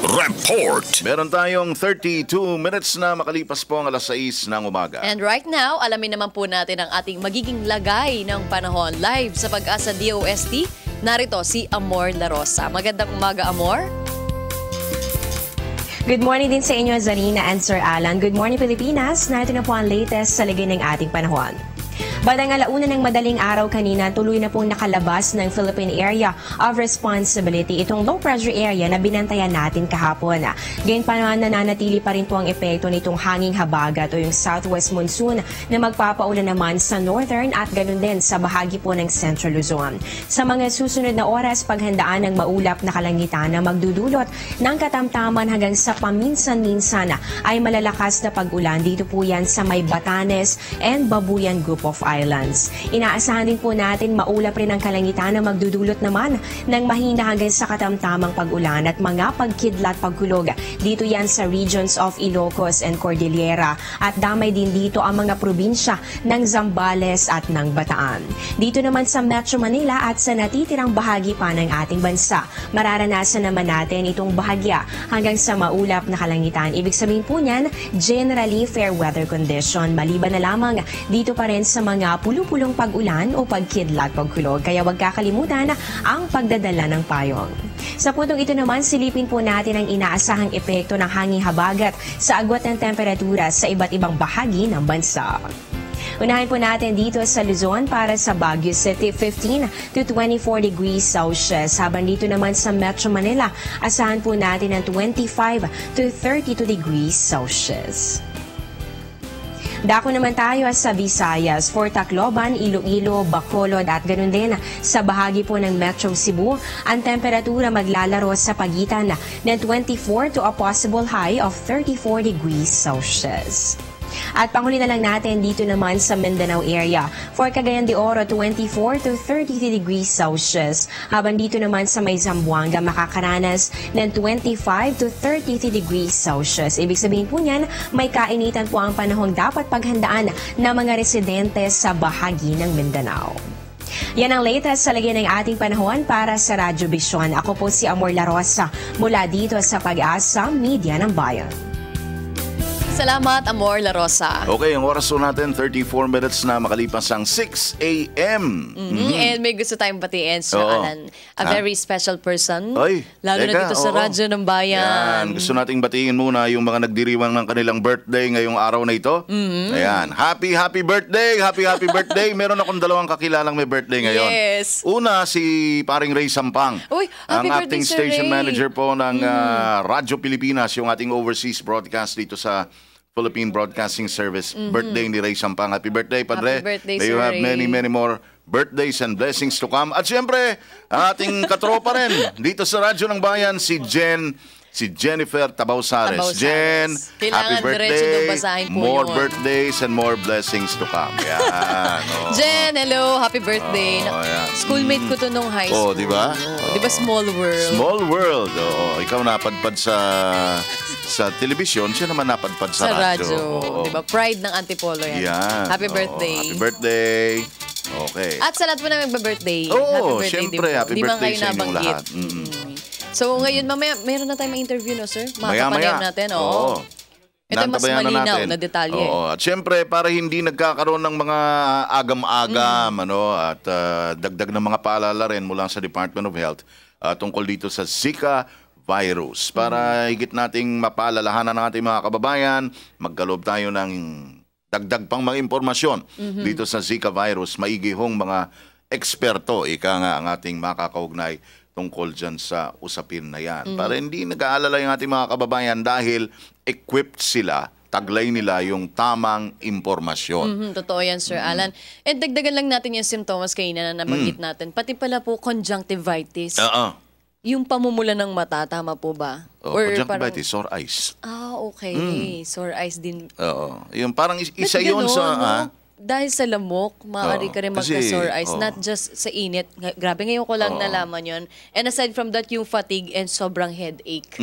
Report. Meron tayong 32 minutes na makalipas po ang alas 6 ng umaga. And right now, alamin naman po natin ang ating magiging lagay ng panahon live sa Pag-asa DOST. Narito si Amor La Rosa. Magandang umaga, Amor. Good morning din sa inyo, Zarina and Sir Alan. Good morning, Pilipinas. Narito na po ang latest sa lagay ng ating panahon. Bandang alauna ng madaling araw kanina, tuloy na pong nakalabas ng Philippine Area of Responsibility itong low pressure area na binantayan natin kahapon. Gayunpaman, nananatili pa rin po ang epekto nitong hanging habagat o yung southwest monsoon na magpapaulan naman sa northern at ganun din sa bahagi po ng Central Luzon. Sa mga susunod na oras, paghandaan ng maulap na kalangitan na magdudulot ng katamtaman hanggang sa paminsan-minsan ay malalakas na pag-ulan. Dito po yan sa may Batanes and Babuyan Group of Islands. Inaasahan din po natin maulap rin ang kalangitan na magdudulot naman ng mahina hanggang sa katamtamang pag-ulan at mga pagkidlat pagkulog. Dito yan sa regions of Ilocos and Cordillera at damay din dito ang mga probinsya ng Zambales at ng Bataan. Dito naman sa Metro Manila at sa natitirang bahagi pa ng ating bansa, mararanasan naman natin itong bahagya hanggang sa maulap na kalangitan. Ibig sabihin po niyan, generally fair weather condition. Maliban na lamang dito pa rin sa mga pulupulong pag-ulan o pagkidlat pagkulog. Kaya huwag kakalimutan ang pagdadala ng payong. Sa puntong ito naman, silipin po natin ang inaasahang epekto ng hanging habagat sa agwat ng temperatura sa iba't ibang bahagi ng bansa. Unahin po natin dito sa Luzon para sa Baguio City, 15 to 24 degrees Celsius. Habang dito naman sa Metro Manila, asahan po natin ang 25 to 32 degrees Celsius. Dako naman tayo sa Visayas, for Tacloban, Iloilo, Bacolod at ganun din sa bahagi po ng Metro Cebu, ang temperatura maglalaro sa pagitan ng 24 to a possible high of 34 degrees Celsius. At panghuli na lang natin dito naman sa Mindanao area. For Cagayan de Oro, 24 to 33 degrees Celsius. Habang dito naman sa may Zamboanga, makakaranas ng 25 to 33 degrees Celsius. Ibig sabihin po niyan, may kainitan po ang panahong dapat paghandaan ng mga residente sa bahagi ng Mindanao. Yan ang latest sa lagay ng ating panahon para sa Radyo Vision. Ako po si Amor La Rosa mula dito sa Pag-asa Media ng Bayan. Salamat, Amor La Rosa. Okay, ang oras po natin, 34 minutes na makalipas ang 6 a.m. And may gusto tayong batiin, Sir Alan. A very special person. Ay, lalo na dito sa Radyo ng Bayan. Yan, gusto nating batiin muna yung mga nagdiriwang ng kanilang birthday ngayong araw na ito. Ayan, happy birthday! Happy birthday! Meron akong dalawang kakilalang may birthday ngayon. Yes. Una, si paring Ray Sampang. Uy, ang happy acting birthday, station Ray. manager po ng Radyo Pilipinas, yung ating overseas broadcast dito sa Philippine Broadcasting Service. Birthday ni Ray Sampang. Happy birthday, Padre. Happy birthday, May you Sir have Ray. many more birthdays and blessings to come. At siyempre, ating katropa rin dito sa Radyo ng Bayan, si Jen si Jennifer Tabausares. Tabausares. Jen, Kailangan happy diretso daw birthday. basahin po More yun. birthdays and more blessings to come. Yan. Oh. Jen, hello. Happy birthday. Oh, yan. Schoolmate ko to nung high school. Oh, di ba? Di ba small world? Small world. Oh, ikaw napadpad sa telebisyon, siya naman napadpad sa radyo. Oo. Di ba? Pride ng Antipolo yan. Yan. Happy Oo, birthday. Happy birthday. Okay. At sa lahat po na magbe-birthday. Oo, happy birthday syempre, din po. happy Di man birthday kayo sa inyong nabanggit. lahat. So ngayon, mamaya, meron na tayong interview, no, sir? Maya-maya. Makakapanayam natin. Oo. Ito yung mas Nantabayan na malinaw natin. na detalye. Oo. At syempre, para hindi nagkakaroon ng mga agam-agam, at dagdag ng mga paalala rin mula sa Department of Health tungkol dito sa Zika virus. Para higit nating mapaalalahanan ng ating mga kababayan, magkaloob tayo ng dagdag pang mga impormasyon dito sa Zika virus. Maigihong mga eksperto, ika nga ang ating makakaugnay tungkol dyan sa usapin na yan. Para hindi nag-aalala yung ating mga kababayan dahil equipped sila, taglay nila yung tamang impormasyon. Totoo yan, Sir Alan. And dagdagan lang natin yung symptoms kanina na nabanggit natin. Pati pala po conjunctivitis. Yung pamumula ng mata, tama po ba? Conjunctivitis, sore eyes. Okay. Sore eyes din. Oo. Yung parang isa Ba't yun ganon, sa... no? Dahil sa lamok, maaari ka rin magka-sore eyes. Not just sa init. Grabe, ngayon ko lang nalaman yun. And aside from that, yung fatigue and sobrang headache.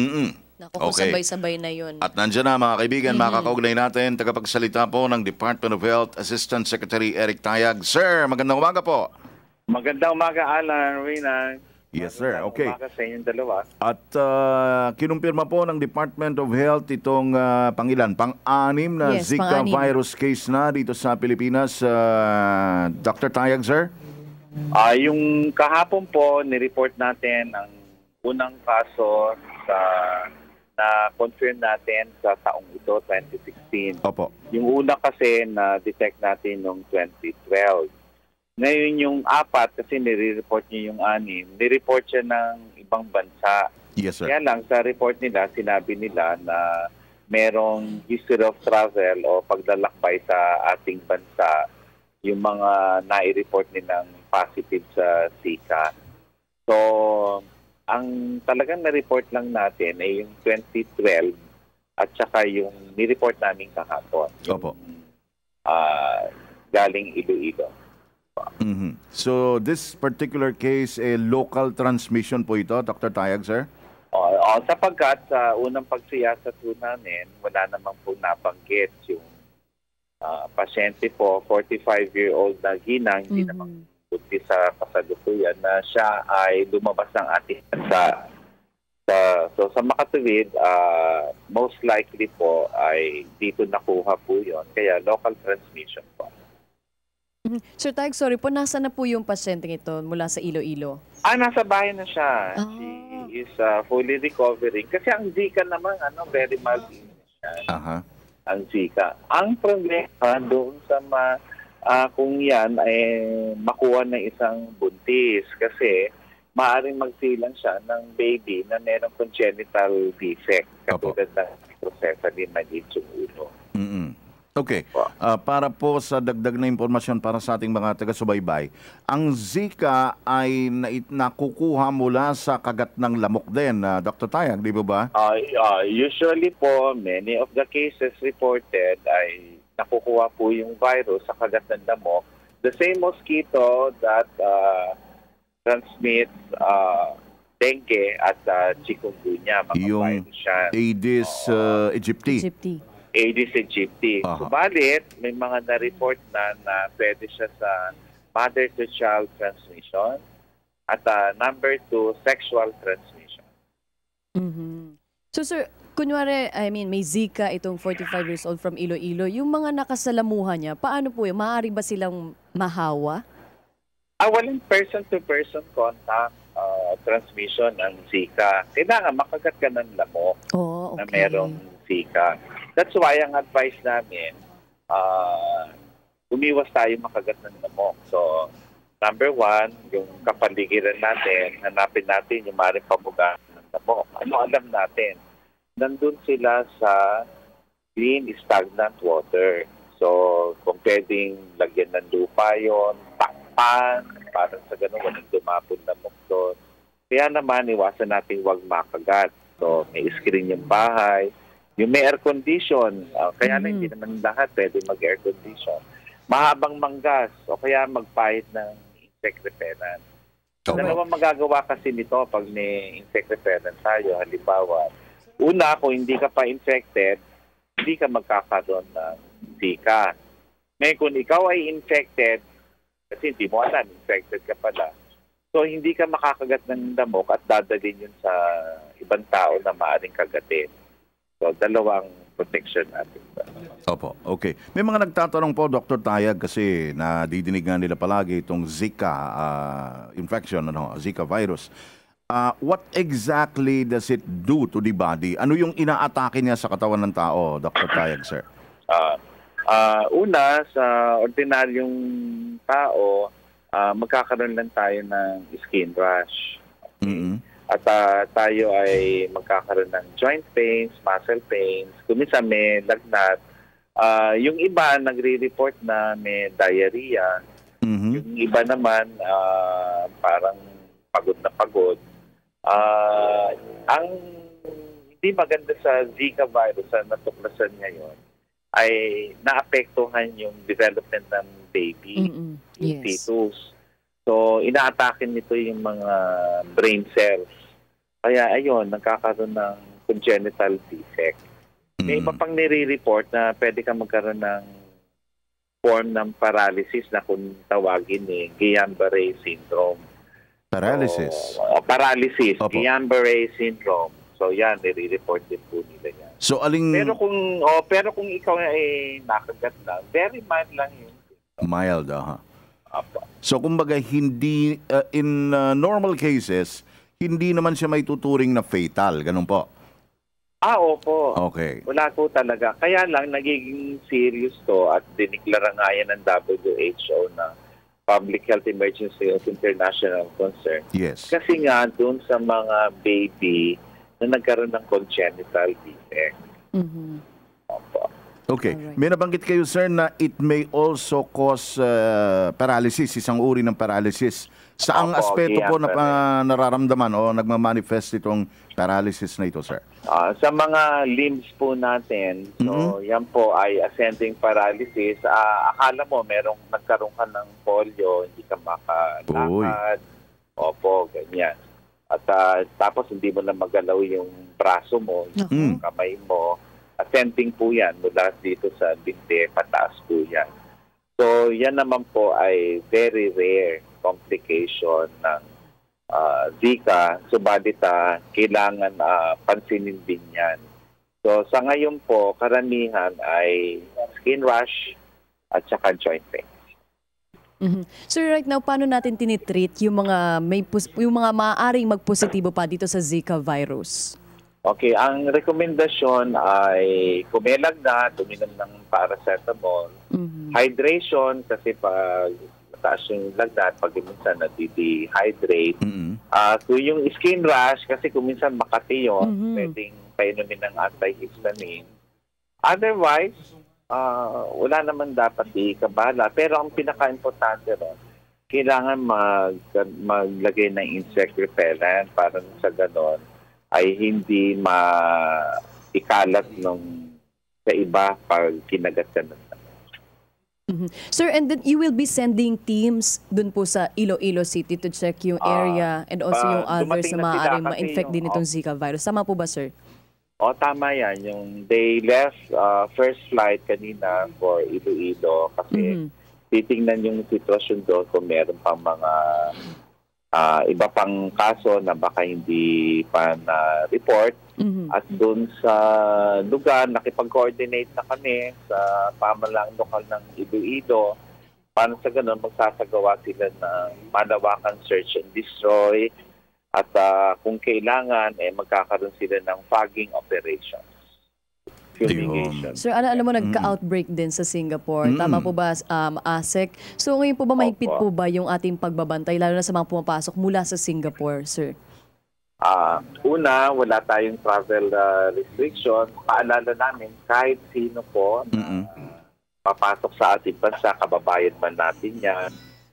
Naku, kung sabay-sabay na yun. At nandiyan na mga kaibigan, makakaugnay natin, tagapagsalita po ng Department of Health Assistant Secretary Eric Tayag. Sir, magandang umaga po. Magandang umaga, Alan, Rina. Yes, sir. Okay. Umaga sa inyong dalawa. At kinumpirma po ng Department of Health itong pang-anim na Zika virus case na dito sa Pilipinas. Dr. Tayag, sir? Yung kahapon po, nireport natin ang unang kaso na confirm natin sa taong ito, 2016. Opo. Yung una kasi na-detect natin noong 2012. Ngayon yung 4, kasi nire-report niya yung 6, nireport siya ng ibang bansa. Yes, sir. Kaya lang, sa report nila, sinabi nila na merong history of travel o paglalakbay sa ating bansa yung mga nai-report nilang positive sa Zika. So, ang talagang na-report lang natin ay yung 2012 at saka yung ni-report namin kahapon. Opo. Galing Iloilo. So, this particular case, local transmission po ito, Dr. Tayag, sir? Sapagkat sa unang pagsiyasat po namin, wala namang po nabanggit yung pasyente po, 45-year-old na ginang, hindi namang buti sa kasalukuyan na siya ay lumabas ng ating bansa. So sa makatuwid, most likely po ay dito nakuha po yon, kaya local transmission po. Sir Tayag, sorry po, nasa na po yung pasyenteng ito mula sa Iloilo? Nasa bahay na siya. She is fully recovering. Kasi ang Zika naman, very mild siya. Ang Zika. Ang problema doon sa kung yan ay makuha ng isang buntis. Kasi maaaring magsilang siya ng baby na mayroong congenital defect. Katulad ng microcephaly, maliit yung ulo. Okay. Para po sa dagdag na impormasyon para sa ating mga taga-subaybay, ang Zika ay nakukuha mula sa kagat ng lamok din, Dr. Tayag, di ba? Usually po, many of the cases reported ay nakukuha po yung virus sa kagat ng lamok. The same mosquito that transmits dengue at chikungunya, mga yung virus siya. Aedes aegypti. Aedes aegypti. Subalit, may mga na-report na pwede siya sa mother-to-child transmission at number 2, sexual transmission. So sir, kunwari, may Zika itong 45 years old from Iloilo. Yung mga nakasalamuha niya, paano po yun? Maaari ba silang mahawa? Walang person-to-person contact transmission ng Zika. Kailangan makagat ka ng lamok na merong Zika. That's why ang advice namin, umiwas tayo makagat ng lamok. So, number 1, yung kapaligiran natin, hanapin natin yung maaaring pamugaan ng lamok. Ano alam natin? Nandun sila sa clean, stagnant water. So, kung pwedeng lagyan ng lupa yun, takpan, parang sa ganun, walang dumapon na lamok doon. Kaya naman, iwasan natin huwag makagat. So, may screen yung bahay. Yung may air condition, kaya na hindi naman lahat pwede mag-air condition. Mahabang manggas, o kaya magpahid ng insect repellent. Dalawang magagawa kasi nito pag may insect repellent tayo. Halimbawa, una, kung hindi ka pa infected, hindi ka magkakaroon ng Zika. Ngayon, kung ikaw ay infected, kasi hindi mo alam, infected ka pala. So, hindi ka makakagat ng damok at dadalhin yun sa ibang tao na maaaring kagatin. So, dalawang protection natin. Opo, okay. May mga nagtatanong po, Dr. Tayag, kasi nadidinig nga nila palagi itong Zika infection, Zika virus. What exactly does it do to the body? Ano yung inaatake niya sa katawan ng tao, Dr. Tayag, sir? Una, sa ordinaryong tao, magkakaroon lang tayo ng skin rash. At tayo ay magkakaroon ng joint pains, muscle pains, kung minsan may lagnat. Yung iba nagre-report na may diarrhea. Yung iba naman parang pagod na pagod. Ang hindi maganda sa Zika virus na natuklasan ngayon ay naapektuhan yung development ng baby, yung fetus. So, inaatake nito yung mga brain cells. Kaya ayun, nagkakaroon ng congenital defect. May iba pang nire-report na pwede ka magkaroon ng form ng paralysis na kung tawagin Guillain-Barré syndrome. Paralysis? Paralysis, Guillain-Barré syndrome. So yan, nire-report din po nila yan. So aling... Pero kung ikaw ay nakagat lang, very mild lang yun. Mild, So kumbaga hindi in normal cases hindi naman siya may tuturing na fatal, ganun po. Opo. Okay. Wala po talaga. Kaya lang nagiging serious to at diniklara nga yan ng WHO na public health emergency of international concern. Yes. Kasi nga doon sa mga baby na nagkaroon ng congenital defect. Opo. Okay. May nabanggit kayo, sir, na it may also cause paralysis, isang uri ng paralysis. Saang aspeto po na nararamdaman o nagmamanifest itong paralysis na ito, sir? Sa mga limbs po natin, so yan po ay ascending paralysis. Akala mo nagkaroon ka ng polio, hindi ka makalakad. Opo, ganyan. At tapos hindi mo na magalaw yung braso mo, yung kamay mo. Ascending po yan mula dito sa binte, pataas po yan. So yan naman po ay very rare complication ng Zika, subalit kailangan pansinin din yan. So sa ngayon po, karamihan ay skin rash at saka joint pain. So right now, paano natin tinitreat yung mga maaaring magpositibo pa dito sa Zika virus? Okay, ang rekomendasyon ay kumilagnat, uminom ng paracetamol, hydration kasi pag mataas yung lagnat, pag minsan nadi-dehydrate. Kung yung skin rash, kasi kung minsan makati yun, pwedeng painumin ng antihistamine. Otherwise, wala naman dapat ikabala. Pero ang pinaka-importante ron, kailangan maglagay ng insect repellent para sa ganon ay hindi maikalat sa iba pag kinagat ka ng Sir, and then you will be sending teams dun po sa Iloilo City to check yung area and also yung others na maaaring ma-infect din itong Zika virus. Tama po ba, sir? Tama yan. Yung they left first flight kanina for Iloilo kasi titingnan yung sitwasyon doon kung meron pang mga iba pang kaso na baka hindi pa na-report. At doon sa lugar, nakipag-coordinate na kami sa pamahalaan lokal ng Iloilo. Paano sa ganun, magsasagawa sila ng malawakan search and destroy. At kung kailangan, magkakaroon sila ng fogging operations. Sir, alam mo, nagka-outbreak din sa Singapore. Tama po ba, ASEC? So ngayon po ba mahigpit po ba yung ating pagbabantay, lalo na sa mga pumapasok mula sa Singapore, sir? Una, wala tayong travel restriction. Paalala namin, kahit sino po na papasok sa ating bansa, kababayan man natin yan,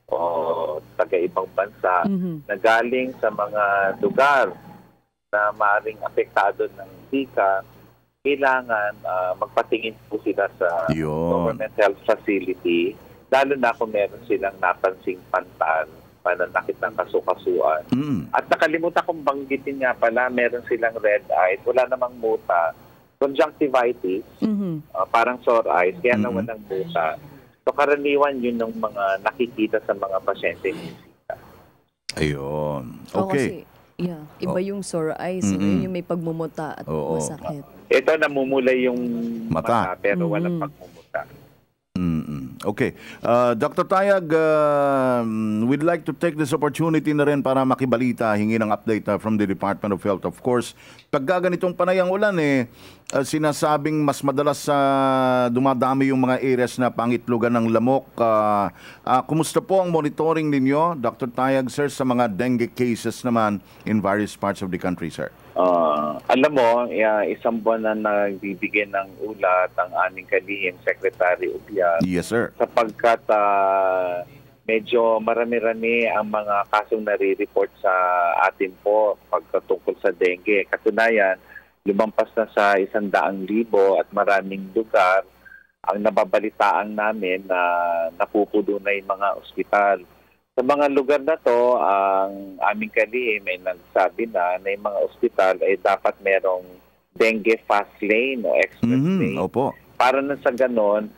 o taga-ibang bansa, na galing sa mga lugar na maaaring apektado ng Zika, kailangan magpatingin po sila sa government health facility, lalo na kung meron silang napansing pananakit ng kasukasuan. At nakalimutan kong banggitin nga pala, meron silang red eyes, wala namang muta, conjunctivitis, parang sore eyes, kaya na walang muta. So karaniwan yun ng mga nakikita sa mga pasyente. Ayun. Oo, Okay. kasi, iba yung sore eyes, yung may pagmumuta at masakit. Ito, namumulay yung mata pero walang pagmumuta. Okay. Dr. Tayag, we'd like to take this opportunity na rin para makibalita, hingi ng update from the Department of Health. Of course, pag ganitong panayang ulan, sinasabing mas madalas dumadami yung mga areas na pangitlugan ng lamok. Kumusta po ang monitoring ninyo, Dr. Tayag, sir, sa mga dengue cases naman in various parts of the country, sir? Alam mo, isang buwan na nagbibigay ng ulat ang aming kalihim, Secretary Ubial. Yes, sir. Sapagkat medyo marami-rami ang mga kasong nare-report sa atin po pagkatungkol sa dengue. Katunayan, lumampas na sa 100,000 at maraming lugar ang nababalitaan namin na napupuno na yung mga ospital. Sa mga lugar na to, ang aming kalihim ay nagsabi na yung mga ospital ay dapat merong dengue fast lane o express lane. Opo. Para na sa ganon,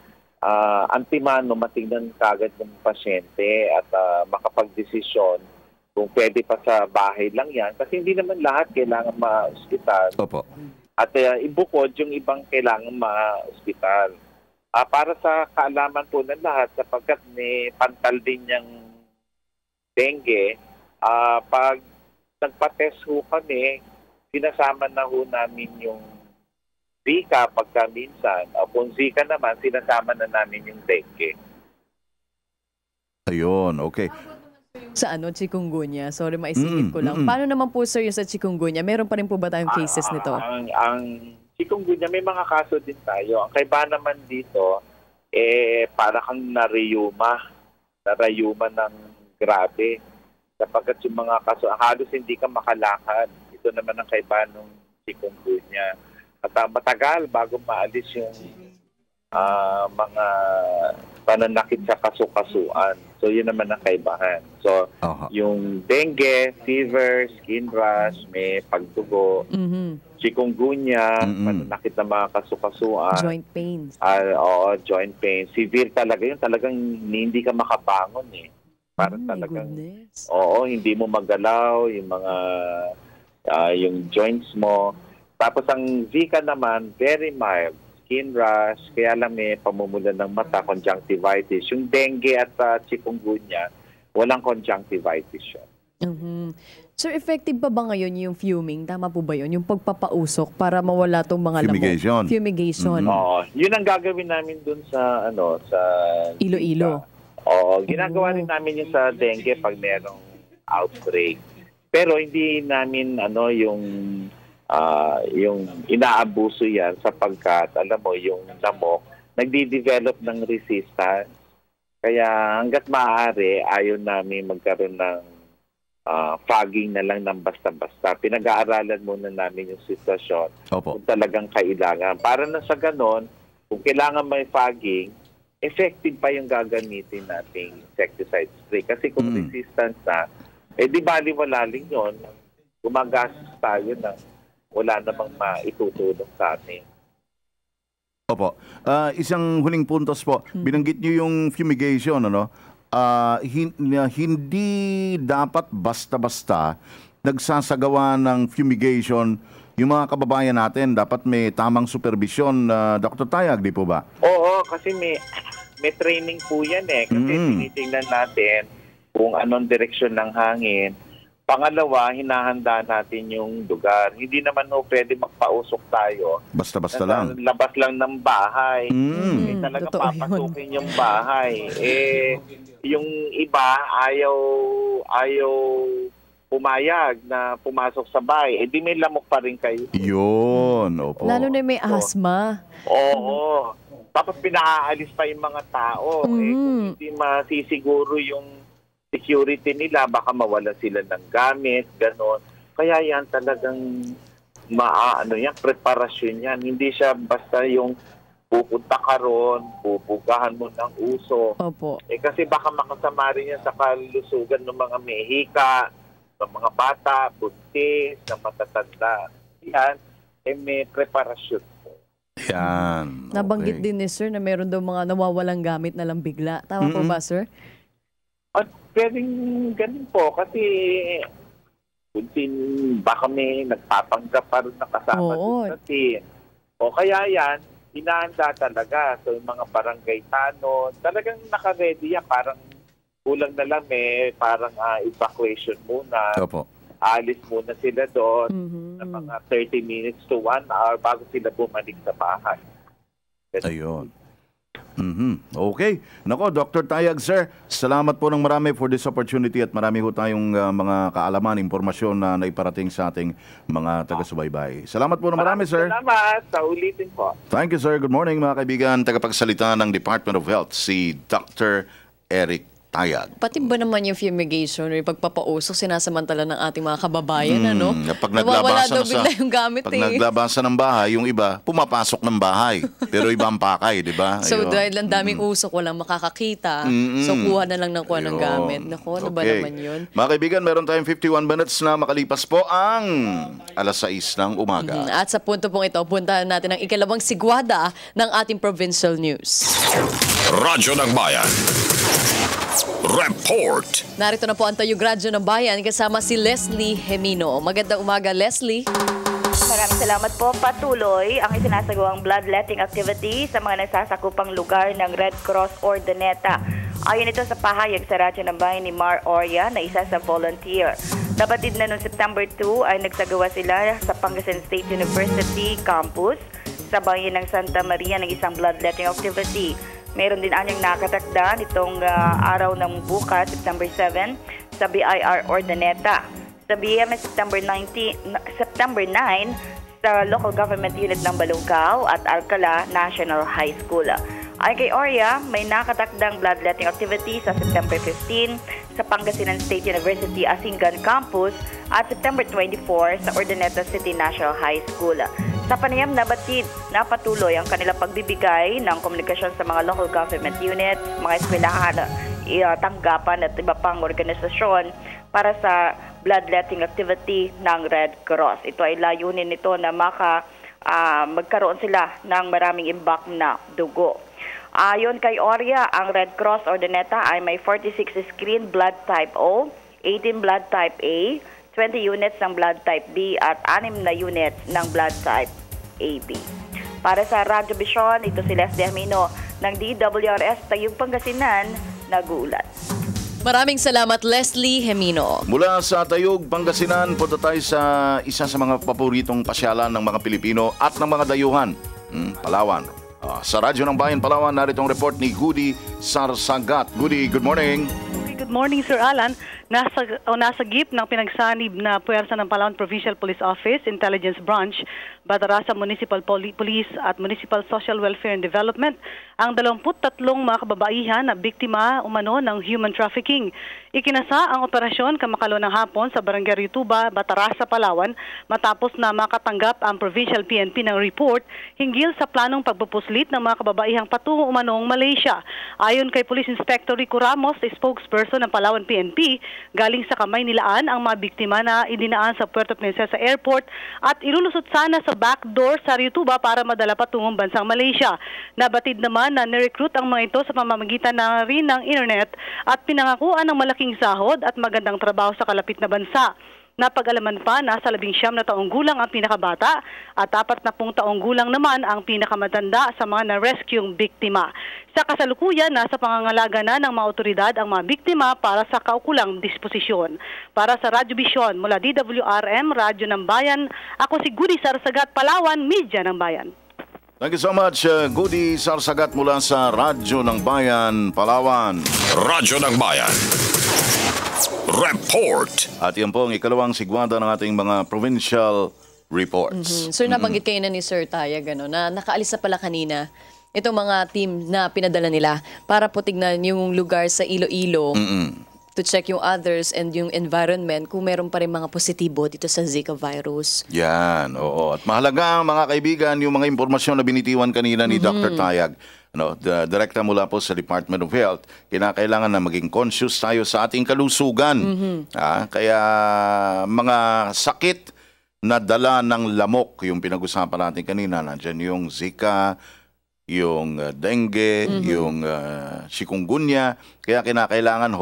antimano matignan kagad ng pasyente at makapagdesisyon kung pwede pa sa bahay lang yan. Kasi hindi naman lahat kailangan ma-ospital. Opo. At ibukod yung ibang kailangan ma-ospital. Para sa kaalaman po ng lahat, sapagkat may pantal din yung dengue, pag nagpa-test ho kami, sinasama na ho namin yung Zika pagka minsan. Kung Zika naman, sinasama na namin yung dengue. Ayun, okay. Sa chikungunya? Sorry, maisingit ko lang. Paano naman po, sir, yung sa chikungunya? Meron pa rin po ba tayong cases nito? Ang chikungunya, may mga kaso din tayo. Ang kaiba naman dito, para kang narayuma ng grabe. Sapagkat yung mga kaso, halos hindi ka makalakad. Ito naman ang kaiba ng chikungunya. At matagal bago maalis yung mga pananakit sa kasukasuan. So, yun naman ang kaibahan. So, yung dengue, fever, skin rash, may pagdugo, chikungunya, pananakit ng mga kasukasuan. Joint pains. Oo, joint pain. Severe talaga yun. Talagang hindi ka makabangon Parang talagang, hindi mo magalaw yung mga, yung joints mo. Tapos ang Zika naman, very mild. Skin rash, kaya lang may pamumula ng mata, conjunctivitis. Yung dengue at chikungunya, walang conjunctivitis yun. Sir, effective pa ba ngayon yung fuming? Tama po ba yun? Yung pagpapausok para mawala tong mga Fumigation. lamok? Fumigation. Yun ang gagawin namin dun sa, sa Iloilo. Ginagawa rin namin yung sa dengue pag merong outbreak. Pero hindi namin yung inaabuso yan sapagkat, alam mo, yung lamok, nagdi-develop ng resistance. Kaya hanggat maaari, ayaw namin magkaroon ng fogging na lang ng basta-basta. Pinag-aaralan muna namin yung sitwasyon kung talagang kailangan. Para na sa ganon, kung kailangan may fogging, effective pa yung gagamitin nating insecticide spray. Kasi kung resistance na, di bali malaling yun. Gumagastos tayo na wala namang maitutulong sa atin. Opo. Isang huling puntos po. Binanggit niyo yung fumigation, hindi dapat basta-basta nagsasagawa ng fumigation yung mga kababayan natin. Dapat may tamang supervision, Dr. Tayag, di po ba? Oo, kasi may training po yan Kasi tinitingnan natin kung anong direksyon ng hangin. Pangalawa, hinahanda natin yung lugar. Hindi naman pwede magpausok tayo. Basta-basta lang. Labas lang ng bahay. Talaga papasukin yung bahay. Yung iba, ayaw pumayag na pumasok sa bahay. Di may lamok pa rin kayo. Yun, opo. Lalo na may asthma. Oo. Tapos pinaalis pa yung mga tao. Kung hindi masisiguro yung security nila, baka mawala sila ng gamit, gano'n. Kaya yan talagang preparasyon yan. Hindi siya basta yung pupunta ka ron, pupugahan mo ng uso. Opo. Kasi baka makasama rin yan sa kalusugan ng mga mehika, ng mga bata, buntis, ng matatanda. Yan, may preparasyon po. Yan. Nabanggit din ni Sir na meron daw mga nawawalang gamit na lang bigla. Tama po ba, Sir? At pwedeng ganun po kasi baka may nagpapanggap pa rin na kasama doon sa team. O kaya yan, hinahanda talaga. So yung mga barangay tanod, talagang naka-ready yan. Parang kulang na lang parang evacuation muna. Opo. Alis muna sila doon na mga 30 minutes to 1 hour bago sila bumalik sa bahay. Ayun. Okay. Nako, Dr. Tayag, sir, salamat po ng marami for this opportunity at marami ho tayong mga kaalaman, impormasyon na naiparating sa ating mga taga-subaybay. Salamat po ng marami, sir. Salamat. Sa ulitin po. Thank you, sir. Good morning, mga kaibigan. Tagapagsalita ng Department of Health, si Dr. Eric Tayag. Pati ba naman yung fumigation o yung pagpapausok sinasamantala ng ating mga kababayan, ano? Pag nawawala daw bigla yung gamit pag naglabasa ng bahay, yung iba, pumapasok ng bahay. Pero ibang pakay, di ba? So dahil ang daming usok, walang makakakita. So kuha na lang ng kuha ng gamit. Naku, ano ba naman yun? Mga kaibigan, meron tayong 51 minutes na makalipas po ang alas 6 ng umaga. At sa punto pong ito, puntahan natin ang ikalawang sigwada ng ating provincial news. Radyo ng Bayan. Report. Narito na po ang Tayog Radyo ng Bayan kasama si Leslie Hemino. Magandang umaga, Leslie. Maraming salamat po. Patuloy ang isinasagawang bloodletting activity sa mga nasasakupang lugar ng Red Cross Ordaneta. Ayon ito sa pahayag sa Radyo ng Bayan ni Mar Oria na isa sa volunteer. Nabatid na noong September 2 ay nagsagawa sila sa Pangasinan State University campus sa bayan ng Santa Maria ng isang bloodletting activity. Meron din anyang nakatakda nitong araw ng bukas, September 7, sa BIR Ordaneta. Sa BMS, September 9, sa local government unit ng Balungao at Alcala National High School. Ayon kay Oria, may nakatakdang bloodletting activity sa September 15 sa Pangasinan State University Asingan Campus at September 24 sa Ordaneta City National High School. Sa panayam na batid, napatuloy ang kanilang pagbibigay ng komunikasyon sa mga local government units, mga eskwelahan, tanggapan at iba pang organisasyon para sa bloodletting activity ng Red Cross. Ito ay layunin nito na magkaroon sila ng maraming imbak na dugo. Ayon kay Oria, ang Red Cross Ordaneta ay may 46 screen blood type O, 18 blood type A, 20 units ng blood type B at 6 na units ng blood type AB. Para sa Radyo Vision, ito si Leslie Amino ng DWRS Tayog Pangasinan, nag-uulat. Maraming salamat, Leslie Hemino. Mula sa Tayog, Pangasinan, punta tayo sa isa sa mga paboritong pasyalan ng mga Pilipino at ng mga dayuhan, Palawan. Sa Radyo ng Bayan, Palawan, narito ang report ni Goody Sarsagat. Goody, good morning. Good morning, Sir Alan. Nasagip ng pinagsanib na puwersa ng Palawan Provincial Police Office, Intelligence Branch, Batarasa Municipal Police at Municipal Social Welfare and Development ang 23 mga kababaihan na biktima umano ng human trafficking. Ikinasa ang operasyon kamakalo ng hapon sa Barangay Rituba, Batarasa, Palawan matapos na makatanggap ang Provincial PNP ng report hinggil sa planong pagpupuslit ng mga kababaihang patungo umanong Malaysia. Ayon kay Police Inspector Rico Ramos, spokesperson ng Palawan PNP, galing sa kamay nilaan ang mga biktima na idinaan sa Puerto Princesa Airport at ilulusot sana sa backdoor sa Rituba para madala patungong bansang Malaysia. Nabatid naman na nirecruit ang mga ito sa pamamagitan na rin ng internet at pinangakuan ng malaking sahod at magandang trabaho sa kalapit na bansa. Napag-alaman pa na sa 19 na taong gulang ang pinakabata at 40 taong gulang naman ang pinakamatanda sa mga na-rescuing biktima. Sa kasalukuyan, nasa pangangalaga na ng mga otoridad ang mga biktima para sa kaukulang disposisyon. Para sa Radyo Vision, mula DWRM, Radyo ng Bayan, ako si Goody Sarsagat, Palawan, Media ng Bayan. Thank you so much, Goody Sarsagat mula sa Radyo ng Bayan, Palawan. Radyo ng Bayan. Report. At yan po ang ikalawang sigwada ng ating mga provincial reports. Sir, nabanggit kayo na ni Sir Tayag na nakaalis na pala kanina itong mga team na pinadala nila para po tignan yung lugar sa Iloilo. to check yung others and yung environment kung meron pa rin mga positibo dito sa Zika virus. Yan, oo. At mahalaga mga kaibigan, yung mga impormasyon na binitiwan kanina ni Dr. Tayag, direkta mula po sa Department of Health, kinakailangan na maging conscious tayo sa ating kalusugan. Kaya mga sakit na dala ng lamok, yung pinag-usapan natin kanina, nandyan yung Zika, yung dengue, yung chikungunya. Kaya kinakailangan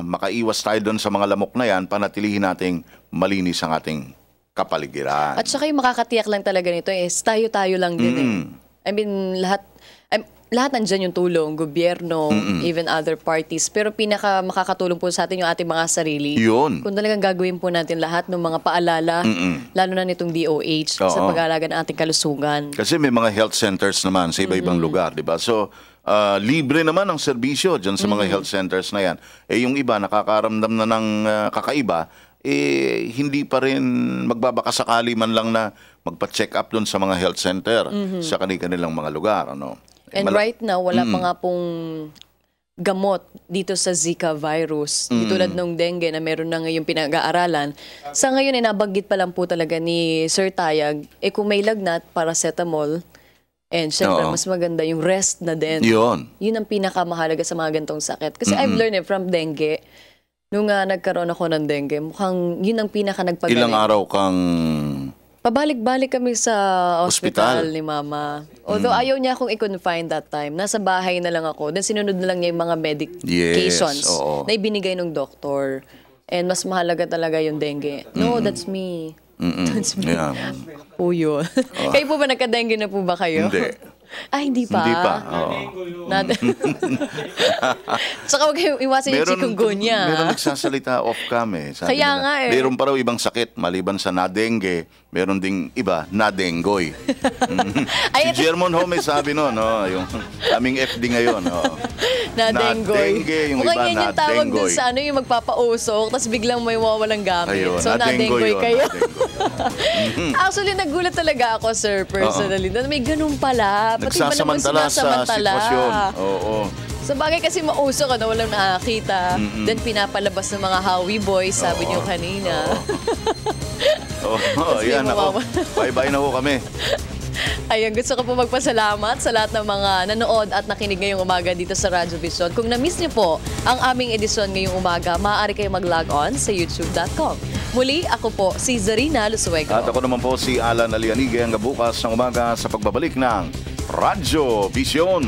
makaiwas tayo doon sa mga lamok na yan, panatilihin nating malinis ang ating kapaligiran. At saka yung makakatiyak lang talaga nito is tayo-tayo lang din I mean, lahat nandyan yung tulong, gobyerno, even other parties. Pero pinaka makakatulong po sa atin yung ating mga sarili. Yun. Kung talagang gagawin po natin lahat ng mga paalala, lalo na nitong DOH, sa pag-aalaga ng ating kalusugan. Kasi may mga health centers naman sa iba-ibang lugar, di ba? So, libre naman ang serbisyo dyan sa mga health centers na yan. Yung iba nakakaramdam na ng kakaiba, hindi pa rin magbabakasakali man lang na magpa-check up doon sa mga health center sa kanilang mga lugar. And right now, wala pa nga pong gamot dito sa Zika virus. Tulad ng dengue na meron na ngayong pinag-aaralan. Sa ngayon, nabanggit pa lang po talaga ni Sir Tayag, kung may lagnat, paracetamol. And syempre, mas maganda yung rest na din. Yun ang pinakamahalaga sa mga gantong sakit. Kasi I've learned it from dengue. Nung nagkaroon ako ng dengue, mukhang yun ang pinaka-nagpagaling. Ilang araw kang... Pabalik-balik kami sa hospital ni Mama. Although ayaw niya akong i-confine that time. Nasa bahay na lang ako. Then sinunod na lang niya yung mga medications na ibinigay ng doktor. And mas mahalaga talaga yung dengue. No, that's me. That's me. Yeah. Po yun. Kayo po ba nagka-dengue na po ba kayo? Hindi. Hindi pa. Hindi pa. Saka huwag kayong iwasan yung chikungunya. Meron nagsasalita off-cam Kaya nila, nga meron pa raw ibang sakit maliban sa na-dengue, meron ding iba na-dengoy. Si German Home sabi noon, yung aming FD ngayon. Na-dengoy. Yung mukhang iba yan yung tawag dun sa yung magpapausok, tapos biglang may wawalang gamit. Ayun, so na-dengoy kayo. Actually, nagulat talaga ako, sir, personally. May ganun pala. Pati ba naman sa sitwasyon. Sa bagay kasi mausok, walang nakakita. Then pinapalabas ng mga Howie Boys, sabi niyo kanina. Yan ako. Bye-bye na ho kami. Ayun, gusto ko po magpasalamat sa lahat ng mga nanood at nakinig ngayong umaga dito sa Radyo Vision. Kung na-miss niyo po ang aming edisyon ngayong umaga, maaari kayo mag-log on sa youtube.com. Muli, ako po si Zarina Lusuego. At ako naman po si Alan Alianige, hanggang bukas ng umaga sa pagbabalik ng Radyo Vision.